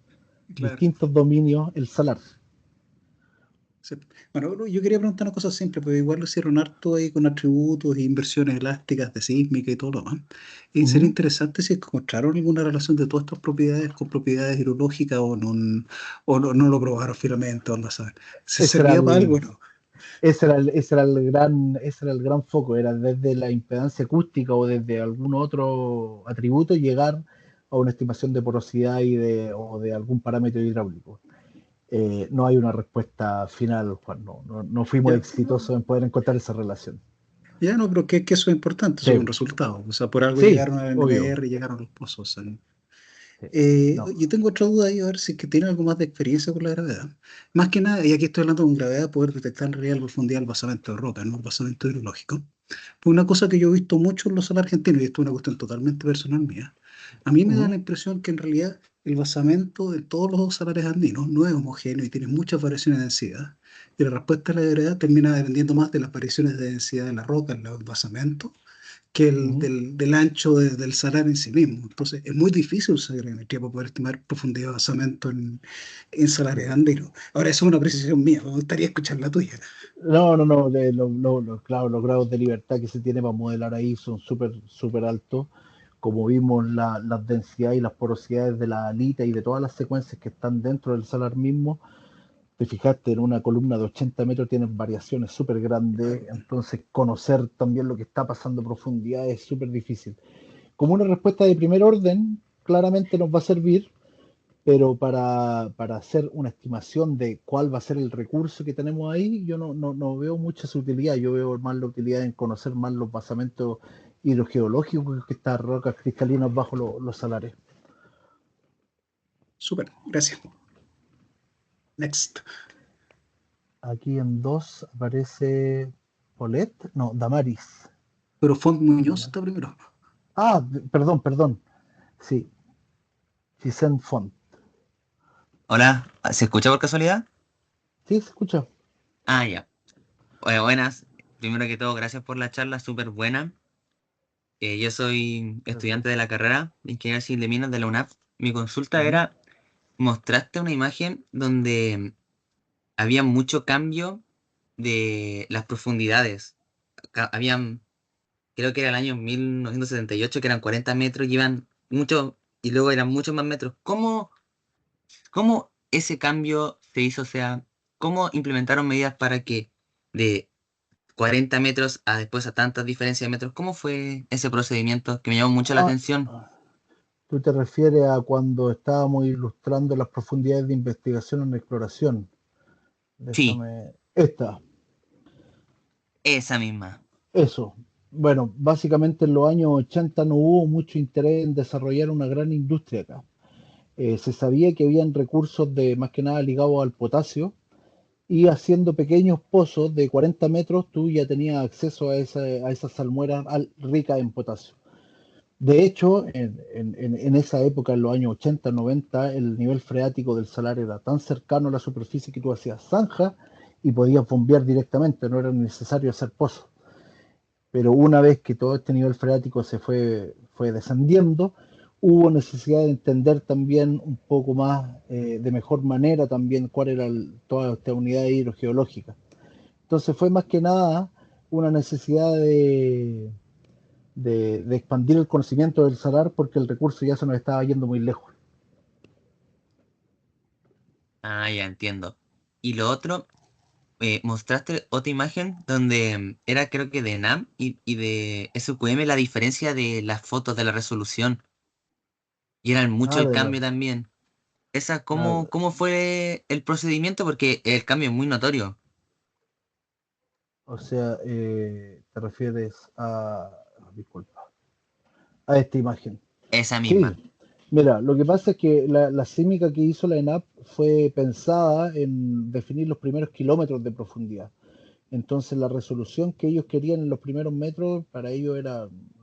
claro. distintos dominios, el salar. Sí. Bueno, yo quería preguntar una cosa simple, porque igual lo hicieron harto ahí con atributos e inversiones elásticas de sísmica y todo lo demás. Y sería Ujú. interesante si encontraron alguna relación de todas estas propiedades con propiedades hidrológicas o no lo probaron finalmente, o no saben. ¿Se Ese era servía para el, algo o no? ese era el gran foco, era desde la impedancia acústica o desde algún otro atributo llegar a una estimación de porosidad o de algún parámetro hidráulico. No hay una respuesta final, Juan, no fuimos Ya, exitosos en poder encontrar esa relación. ya no, pero que eso es importante, eso es un Sí, resultado. O sea, por algo sí, llegaron al obvio. NMR y llegaron a los pozos. O sea, Sí, no. yo tengo otra duda ahí, a ver si es que tiene algo más de experiencia con la gravedad. Más que nada, y aquí estoy hablando con gravedad, poder detectar en realidad la profundidad del basamento de roca, no el basamento hidrológico. Pues una cosa que yo he visto mucho en los salar argentinos, y esto es una cuestión totalmente personal mía, a mí me da Ujú. la impresión que en realidad el basamento de todos los salares andinos no es homogéneo y tiene muchas variaciones de densidad. Y la respuesta a la gravedad termina dependiendo más de las variaciones de densidad de la roca en el basamento que Ujú. del ancho del salar en sí mismo. Entonces, es muy difícil usar gravimetría para poder estimar profundidad de basamento en salares andinos. Ahora, eso es una precisión mía, me gustaría escuchar la tuya. No, claro, los grados de libertad que se tiene para modelar ahí son súper altos. Como vimos, las densidades y las porosidades de la alita y de todas las secuencias que están dentro del salar mismo, te fijaste, en una columna de 80 metros tienen variaciones súper grandes, Claro. entonces conocer también lo que está pasando a profundidad es súper difícil. Como una respuesta de primer orden, claramente nos va a servir, pero para hacer una estimación de cuál va a ser el recurso que tenemos ahí, yo no veo mucha su utilidad. Yo veo más la utilidad en conocer más los basamentos hidrogeológicos que estas rocas cristalinas bajo los salares. Súper, gracias. Next. Aquí en 2 aparece Paulette, no, Damaris. Pero Font Muñoz Damaris. está primero. Ah, perdón. Sí, Giselle Font. Hola, ¿se escucha por casualidad? Sí, se escucha. Ah, ya. Buenas. Primero que todo, gracias por la charla, súper buena. Yo soy estudiante Gracias. de la carrera de Ingeniería Civil de Minas de la UNAP. Mi consulta Ujú. era, mostraste una imagen donde había mucho cambio de las profundidades. Habían, creo que era el año 1978, que eran 40 metros y iban mucho, y luego eran muchos más metros. ¿Cómo ese cambio se hizo? O sea, ¿cómo implementaron medidas para que de 40 metros a después a tantas diferencias de metros? ¿Cómo fue ese procedimiento que me llamó mucho la Ah, atención? tú te refieres a cuando estábamos ilustrando las profundidades de investigación en exploración. Sí, Déjame. Esta, esa misma. eso. Bueno, básicamente en los años 80 no hubo mucho interés en desarrollar una gran industria acá. Se sabía que habían recursos de más que nada ligados al potasio y haciendo pequeños pozos de 40 metros tú ya tenías acceso a esas salmueras ricas en potasio. De hecho, en esa época, en los años 80, 90, el nivel freático del salar era tan cercano a la superficie que tú hacías zanja y podías bombear directamente, no era necesario hacer pozos. Pero una vez que todo este nivel freático fue descendiendo, hubo necesidad de entender también un poco más, de mejor manera también cuál era toda esta unidad hidrogeológica. Entonces fue más que nada una necesidad de expandir el conocimiento del salar porque el recurso ya se nos estaba yendo muy lejos. Ah, ya entiendo. Y lo otro, mostraste otra imagen donde era creo que de NAM y de SQM la diferencia de las fotos de la resolución. Y era mucho Ah, el de la, cambio también. Esa, ah, ¿cómo fue el procedimiento? Porque el cambio es muy notorio. o sea, te refieres disculpa, a esta imagen. Esa Sí, misma. mira, lo que pasa es que la sísmica que hizo la ENAP fue pensada en definir los primeros kilómetros de profundidad. Entonces la resolución que ellos querían en los primeros metros, para ellos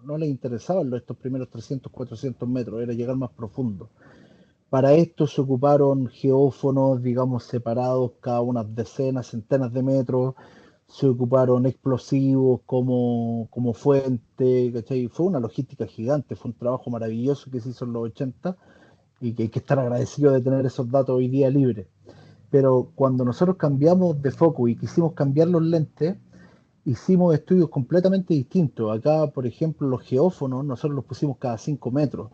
no les interesaban estos primeros 300, 400 metros, era llegar más profundo. Para esto se ocuparon geófonos, digamos, separados cada unas decenas, centenas de metros, se ocuparon explosivos como fuente, ¿cachai? Fue una logística gigante, fue un trabajo maravilloso que se hizo en los 80 y que hay que estar agradecido de tener esos datos hoy día libres. Pero cuando nosotros cambiamos de foco y quisimos cambiar los lentes, hicimos estudios completamente distintos. Acá, por ejemplo, los geófonos, nosotros los pusimos cada 5 metros.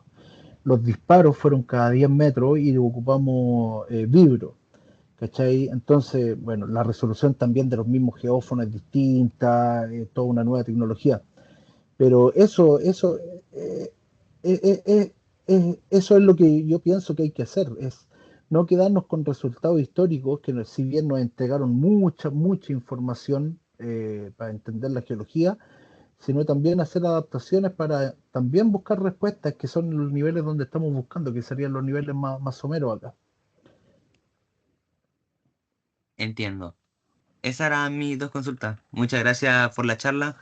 Los disparos fueron cada 10 metros y ocupamos vibro, ¿cachai? Entonces, bueno, la resolución también de los mismos geófonos es distinta, toda una nueva tecnología. Pero eh, eh, eh, eso es lo que yo pienso que hay que hacer, es no quedarnos con resultados históricos que si bien nos entregaron mucha información para entender la geología, sino también hacer adaptaciones para también buscar respuestas que son los niveles donde estamos buscando, que serían los niveles más someros acá. Entiendo. Esas eran mis dos consultas. Muchas gracias por la charla.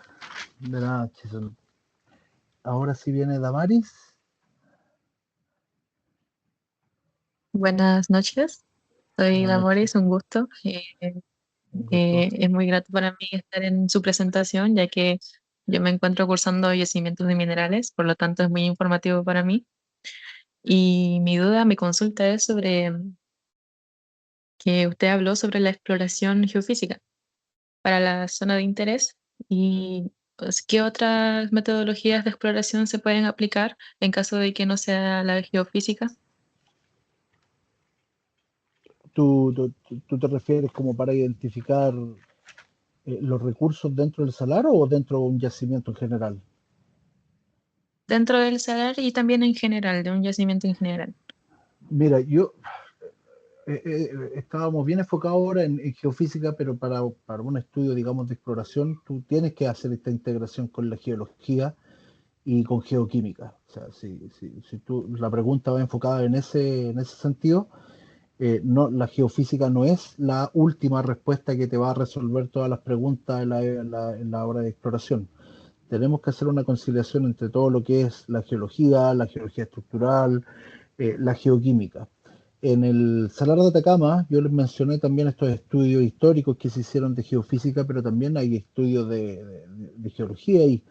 De nada, Chison. Ahora sí viene Damaris. Buenas noches, soy Buenas noches, Damoris, un gusto. un gusto. Es muy grato para mí estar en su presentación, ya que yo me encuentro cursando yacimientos de minerales, por lo tanto es muy informativo para mí. Y mi consulta es sobre que usted habló sobre la exploración geofísica para la zona de interés y pues, qué otras metodologías de exploración se pueden aplicar en caso de que no sea la geofísica. ¿Tú te refieres como para identificar los recursos dentro del salar o dentro de un yacimiento en general? Dentro del salar y también en general, de un yacimiento en general. Mira, estábamos bien enfocados ahora en geofísica, pero para un estudio, digamos, de exploración, tú tienes que hacer esta integración con la geología y con geoquímica. O sea, si la pregunta va enfocada en ese sentido, no, la geofísica no es la última respuesta que te va a resolver todas las preguntas en la hora de exploración. Tenemos que hacer una conciliación entre todo lo que es la geología estructural, la geoquímica. En el Salar de Atacama, yo les mencioné también estos estudios históricos que se hicieron de geofísica, pero también hay estudios de geología y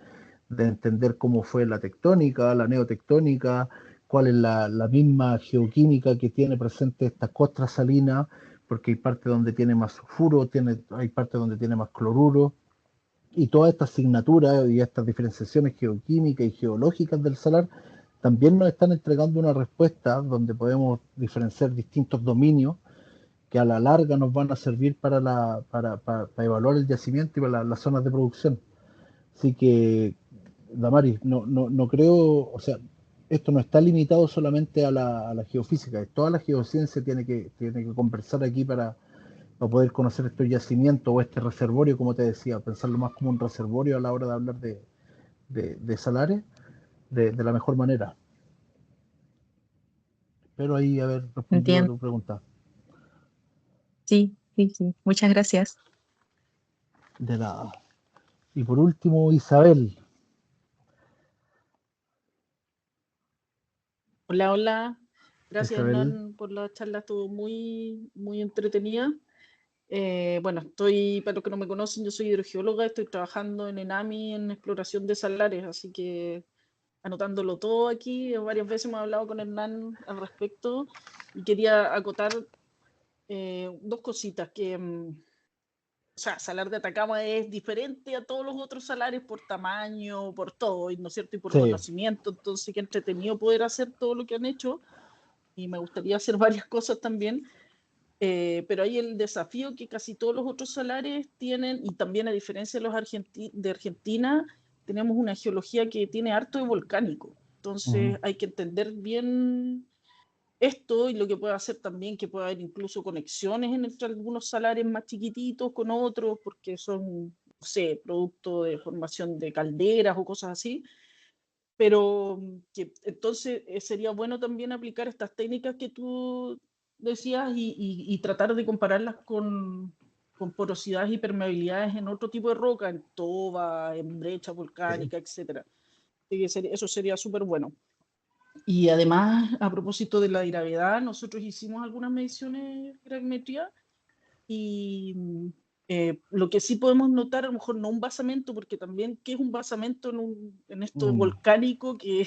de entender cómo fue la tectónica, la neotectónica, cuál es la misma geoquímica que tiene presente esta costra salina, porque hay parte donde tiene más sulfuro, hay parte donde tiene más cloruro, y todas estas asignaturas y estas diferenciaciones geoquímicas y geológicas del salar también nos están entregando una respuesta donde podemos diferenciar distintos dominios que a la larga nos van a servir para evaluar el yacimiento y para las zonas de producción. Así que, Damaris, no creo, o sea, esto no está limitado solamente a la geofísica, toda la geociencia tiene que conversar aquí para poder conocer estos yacimientos o este reservorio, como te decía, pensarlo más como un reservorio a la hora de hablar de salares de la mejor manera. Espero ahí haber respondido a Entiendo. tu pregunta. Sí, sí, sí. Muchas gracias. De nada. Y por último, Isabel. Hola, hola. Gracias, Isabel, Hernán, por la charla. Estuvo muy, muy entretenida. Bueno, para los que no me conocen, yo soy hidrogeóloga, estoy trabajando en ENAMI en exploración de salares, así que anotándolo todo aquí. Varias veces hemos hablado con Hernán al respecto y quería acotar dos cositas. O sea, Salar de Atacama es diferente a todos los otros salares por tamaño, por todo, ¿no es cierto? Y por sí, conocimiento. Entonces, qué entretenido poder hacer todo lo que han hecho. Y me gustaría hacer varias cosas también. Pero hay el desafío que casi todos los otros salares tienen, y también a diferencia de los de Argentina, tenemos una geología que tiene harto de volcánico. Entonces hay que entender bien esto y lo que puede hacer también, que puede haber incluso conexiones entre algunos salares más chiquititos con otros, porque son, no sé, producto de formación de calderas o cosas así. Pero que entonces sería bueno también aplicar estas técnicas que tú decías y tratar de compararlas con porosidades y permeabilidades en otro tipo de roca, en toba, en brecha sí. volcánica, etc. Eso sería súper bueno. Y además, a propósito de la gravedad, nosotros hicimos algunas mediciones de gravimetría y lo que sí podemos notar, a lo mejor no un basamento, porque también, ¿qué es un basamento en esto volcánico? Que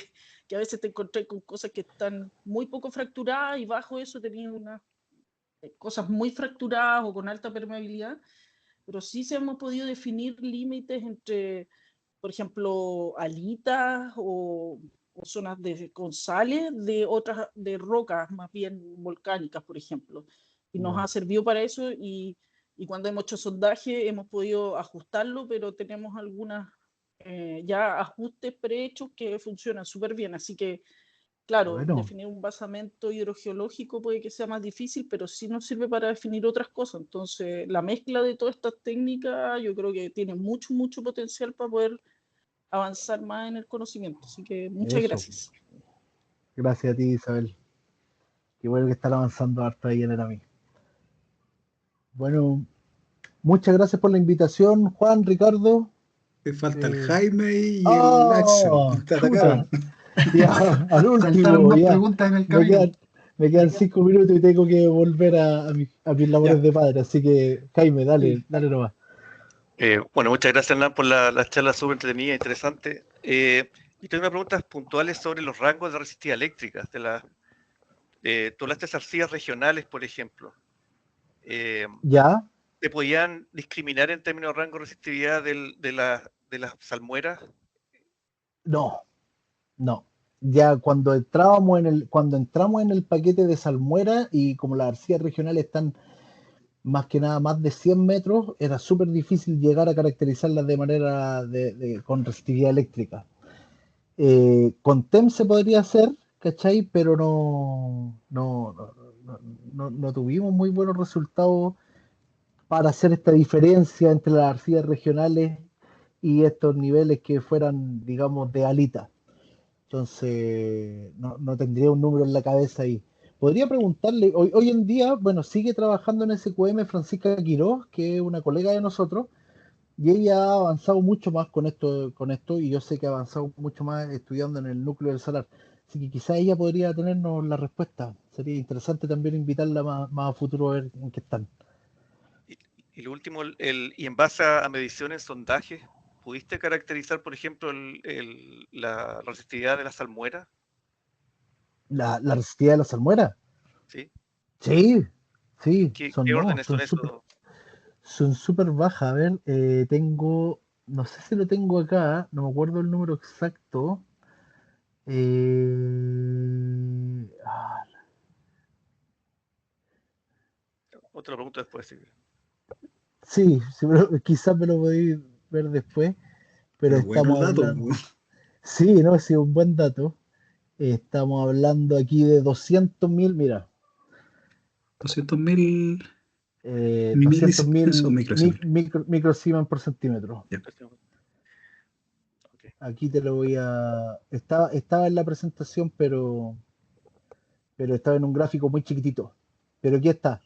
a veces te encontré con cosas que están muy poco fracturadas y bajo eso tenías unas cosas muy fracturadas o con alta permeabilidad, pero sí se hemos podido definir límites entre, por ejemplo, alitas o zonas con sales de otras, de rocas más bien volcánicas, por ejemplo. Y nos ha servido para eso y cuando hemos hecho sondaje hemos podido ajustarlo, pero tenemos algunas ya ajustes prehechos que funcionan súper bien. Así que, claro, Bueno, definir un basamento hidrogeológico puede que sea más difícil, pero sí nos sirve para definir otras cosas. Entonces, la mezcla de todas estas técnicas yo creo que tiene mucho, mucho potencial para poder avanzar más en el conocimiento. Así que muchas eso. gracias. Gracias a ti, Isabel. Qué bueno que están avanzando harto ahí en el AMI. Bueno, muchas gracias por la invitación, Juan, Ricardo. Te falta el Jaime y el Axel. ¡Oh! Te Chuta. atacaron. Ya, al Saltaron último, más ya. preguntas en el Me camino. quedan, me quedan 5 minutos y tengo que volver a mis labores Ya, de padre. Así que, Jaime, sí. dale nomás. Bueno, muchas gracias, Hernán, por la charla súper entretenida e interesante. Y tengo unas preguntas puntuales sobre los rangos de resistividad eléctrica. Tú hablaste de arcillas regionales, por ejemplo. ¿Ya? ¿Se podían discriminar en términos de rango de resistividad de las salmueras? No, no. Ya cuando entramos en el paquete de salmuera y como las arcillas regionales están más que nada más de 100 metros, era súper difícil llegar a caracterizarlas de manera con resistividad eléctrica. Con TEM se podría hacer, ¿cachai? Pero no tuvimos muy buenos resultados para hacer esta diferencia entre las arcillas regionales y estos niveles que fueran, digamos, de alita. Entonces, no tendría un número en la cabeza ahí. Podría preguntarle, hoy en día, bueno, sigue trabajando en SQM Francisca Quiroz, que es una colega de nosotros, y ella ha avanzado mucho más con esto, y yo sé que ha avanzado mucho más estudiando en el núcleo del salar. Así que quizá ella podría tenernos la respuesta. Sería interesante también invitarla más a futuro a ver en qué están. Y lo último, y en base a mediciones, sondajes, ¿pudiste caracterizar, por ejemplo, la resistividad de la salmuera? La resistividad de la salmuera. ¿Sí? Sí, sí, ¿Qué son no, órdenes son esos? son súper bajas. A ver, tengo, no sé si lo tengo acá, no me acuerdo el número exacto. Ah, O te lo pregunto después. Sí. sí, sí, quizás me lo podéis ver después, pero Pero bueno el estamos dato, hablando, sí, ¿no? Sí, un buen dato. Estamos hablando aquí de 200.000, mira, 200.000 200 milisiemens o mil microsiemens. microsiemens por centímetro. Ya. Ok. Aquí te lo voy a... Estaba en la presentación, pero estaba en un gráfico muy chiquitito. Pero aquí está.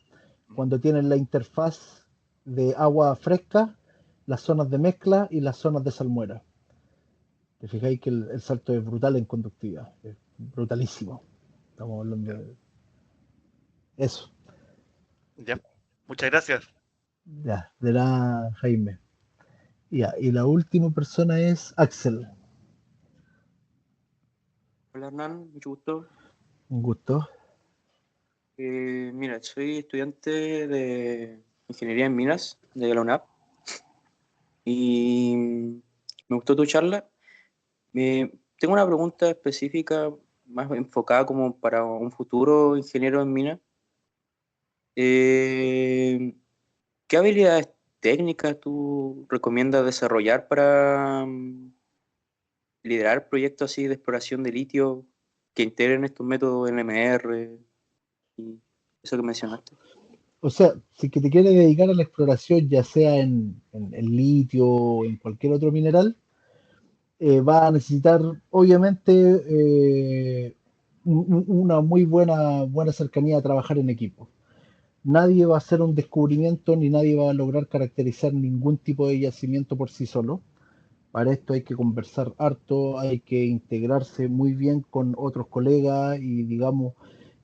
Cuando tienen la interfaz de agua fresca, las zonas de mezcla y las zonas de salmuera. Te fijáis que el salto es brutal en conductividad. Es brutalísimo. Estamos hablando Ya. de eso. Ya. Muchas gracias. Ya, de la Jaime. Ya, y la última persona es Axel. Hola Hernán, mucho gusto. Un gusto. Mira, soy estudiante de Ingeniería en Minas de la UNAP y me gustó tu charla. Tengo una pregunta específica más enfocada como para un futuro ingeniero en minas. Eh, ¿Qué habilidades técnicas tú recomiendas desarrollar para liderar proyectos así de exploración de litio que integren estos métodos NMR y eso que mencionaste? O sea, si que te quieres dedicar a la exploración, ya sea en litio o en cualquier otro mineral, va a necesitar, obviamente, una muy buena cercanía a trabajar en equipo. Nadie va a hacer un descubrimiento ni nadie va a lograr caracterizar ningún tipo de yacimiento por sí solo. Para esto hay que conversar harto, hay que integrarse muy bien con otros colegas y, digamos,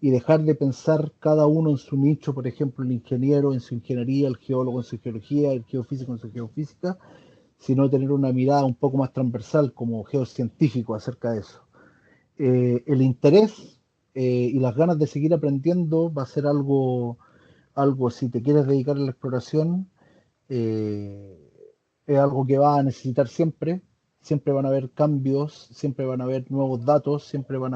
y dejar de pensar cada uno en su nicho, por ejemplo, el ingeniero en su ingeniería, el geólogo en su geología, el geofísico en su geofísica, sino tener una mirada un poco más transversal como geocientífico acerca de eso. El interés y las ganas de seguir aprendiendo va a ser algo si te quieres dedicar a la exploración, eh, es algo que va a necesitar siempre. Siempre van a haber cambios, siempre van a haber nuevos datos, siempre va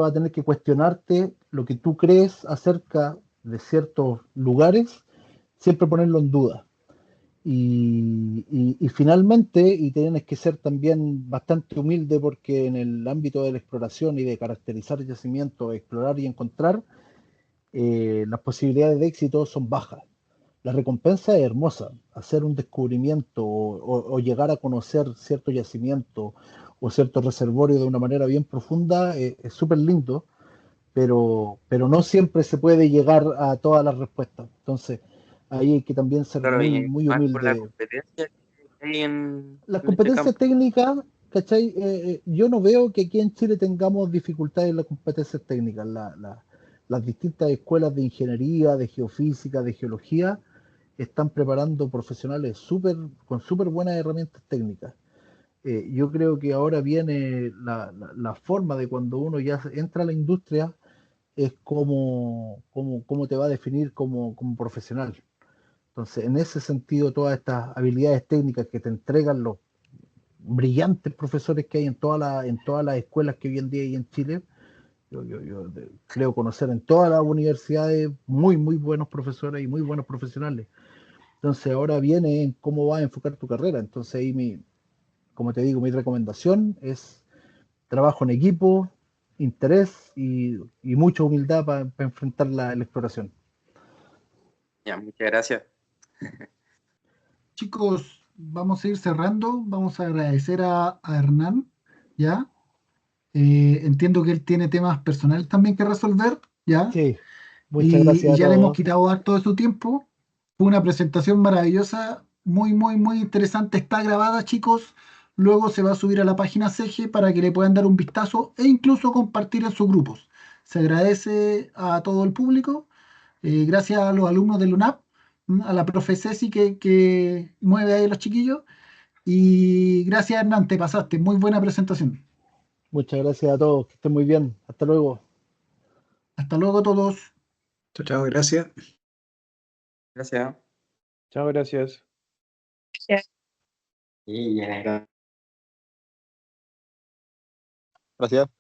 a tener que cuestionarte lo que tú crees acerca de ciertos lugares, siempre ponerlo en duda. Y finalmente, y tienes que ser también bastante humilde porque en el ámbito de la exploración y de caracterizar yacimientos, explorar y encontrar, las posibilidades de éxito son bajas. La recompensa es hermosa, hacer un descubrimiento o llegar a conocer cierto yacimiento o cierto reservorio de una manera bien profunda es súper lindo, pero no siempre se puede llegar a todas las respuestas. Entonces, ahí hay que también ser Claro, muy, y muy más por la humilde. competencia que hay Las en este competencias campo. técnicas, ¿cachai? Yo no veo que aquí en Chile tengamos dificultades en las competencias técnicas. Las distintas escuelas de ingeniería, de geofísica, de geología, están preparando profesionales con súper buenas herramientas técnicas. Yo creo que ahora viene la forma de cuando uno ya entra a la industria, es cómo te va a definir como profesional. Entonces, en ese sentido, todas estas habilidades técnicas que te entregan los brillantes profesores que hay en todas las escuelas que hoy en día hay en Chile, yo creo conocer en todas las universidades muy, muy buenos profesores y muy buenos profesionales. Entonces ahora viene en cómo vas a enfocar tu carrera. Entonces ahí como te digo, mi recomendación es trabajo en equipo, interés y mucha humildad para enfrentar la exploración. Ya, muchas gracias. Chicos, vamos a ir cerrando. Vamos a agradecer a Hernán, ¿ya? Entiendo que él tiene temas personales también que resolver, ¿ya? Sí, muchas Y gracias a ya le hemos todos. quitado harto de su tiempo. Fue una presentación maravillosa, muy, muy, muy interesante. Está grabada, chicos. Luego se va a subir a la página CG para que le puedan dar un vistazo e incluso compartir en sus grupos. Se agradece a todo el público. Gracias a los alumnos del UNAP, a la profe Ceci que mueve ahí a los chiquillos. Y gracias, Hernán, te pasaste. Muy buena presentación. Muchas gracias a todos, que estén muy bien. Hasta luego. Hasta luego a todos. Chao, chao, gracias. Gracias. Chao, gracias. Y ya. Gracias.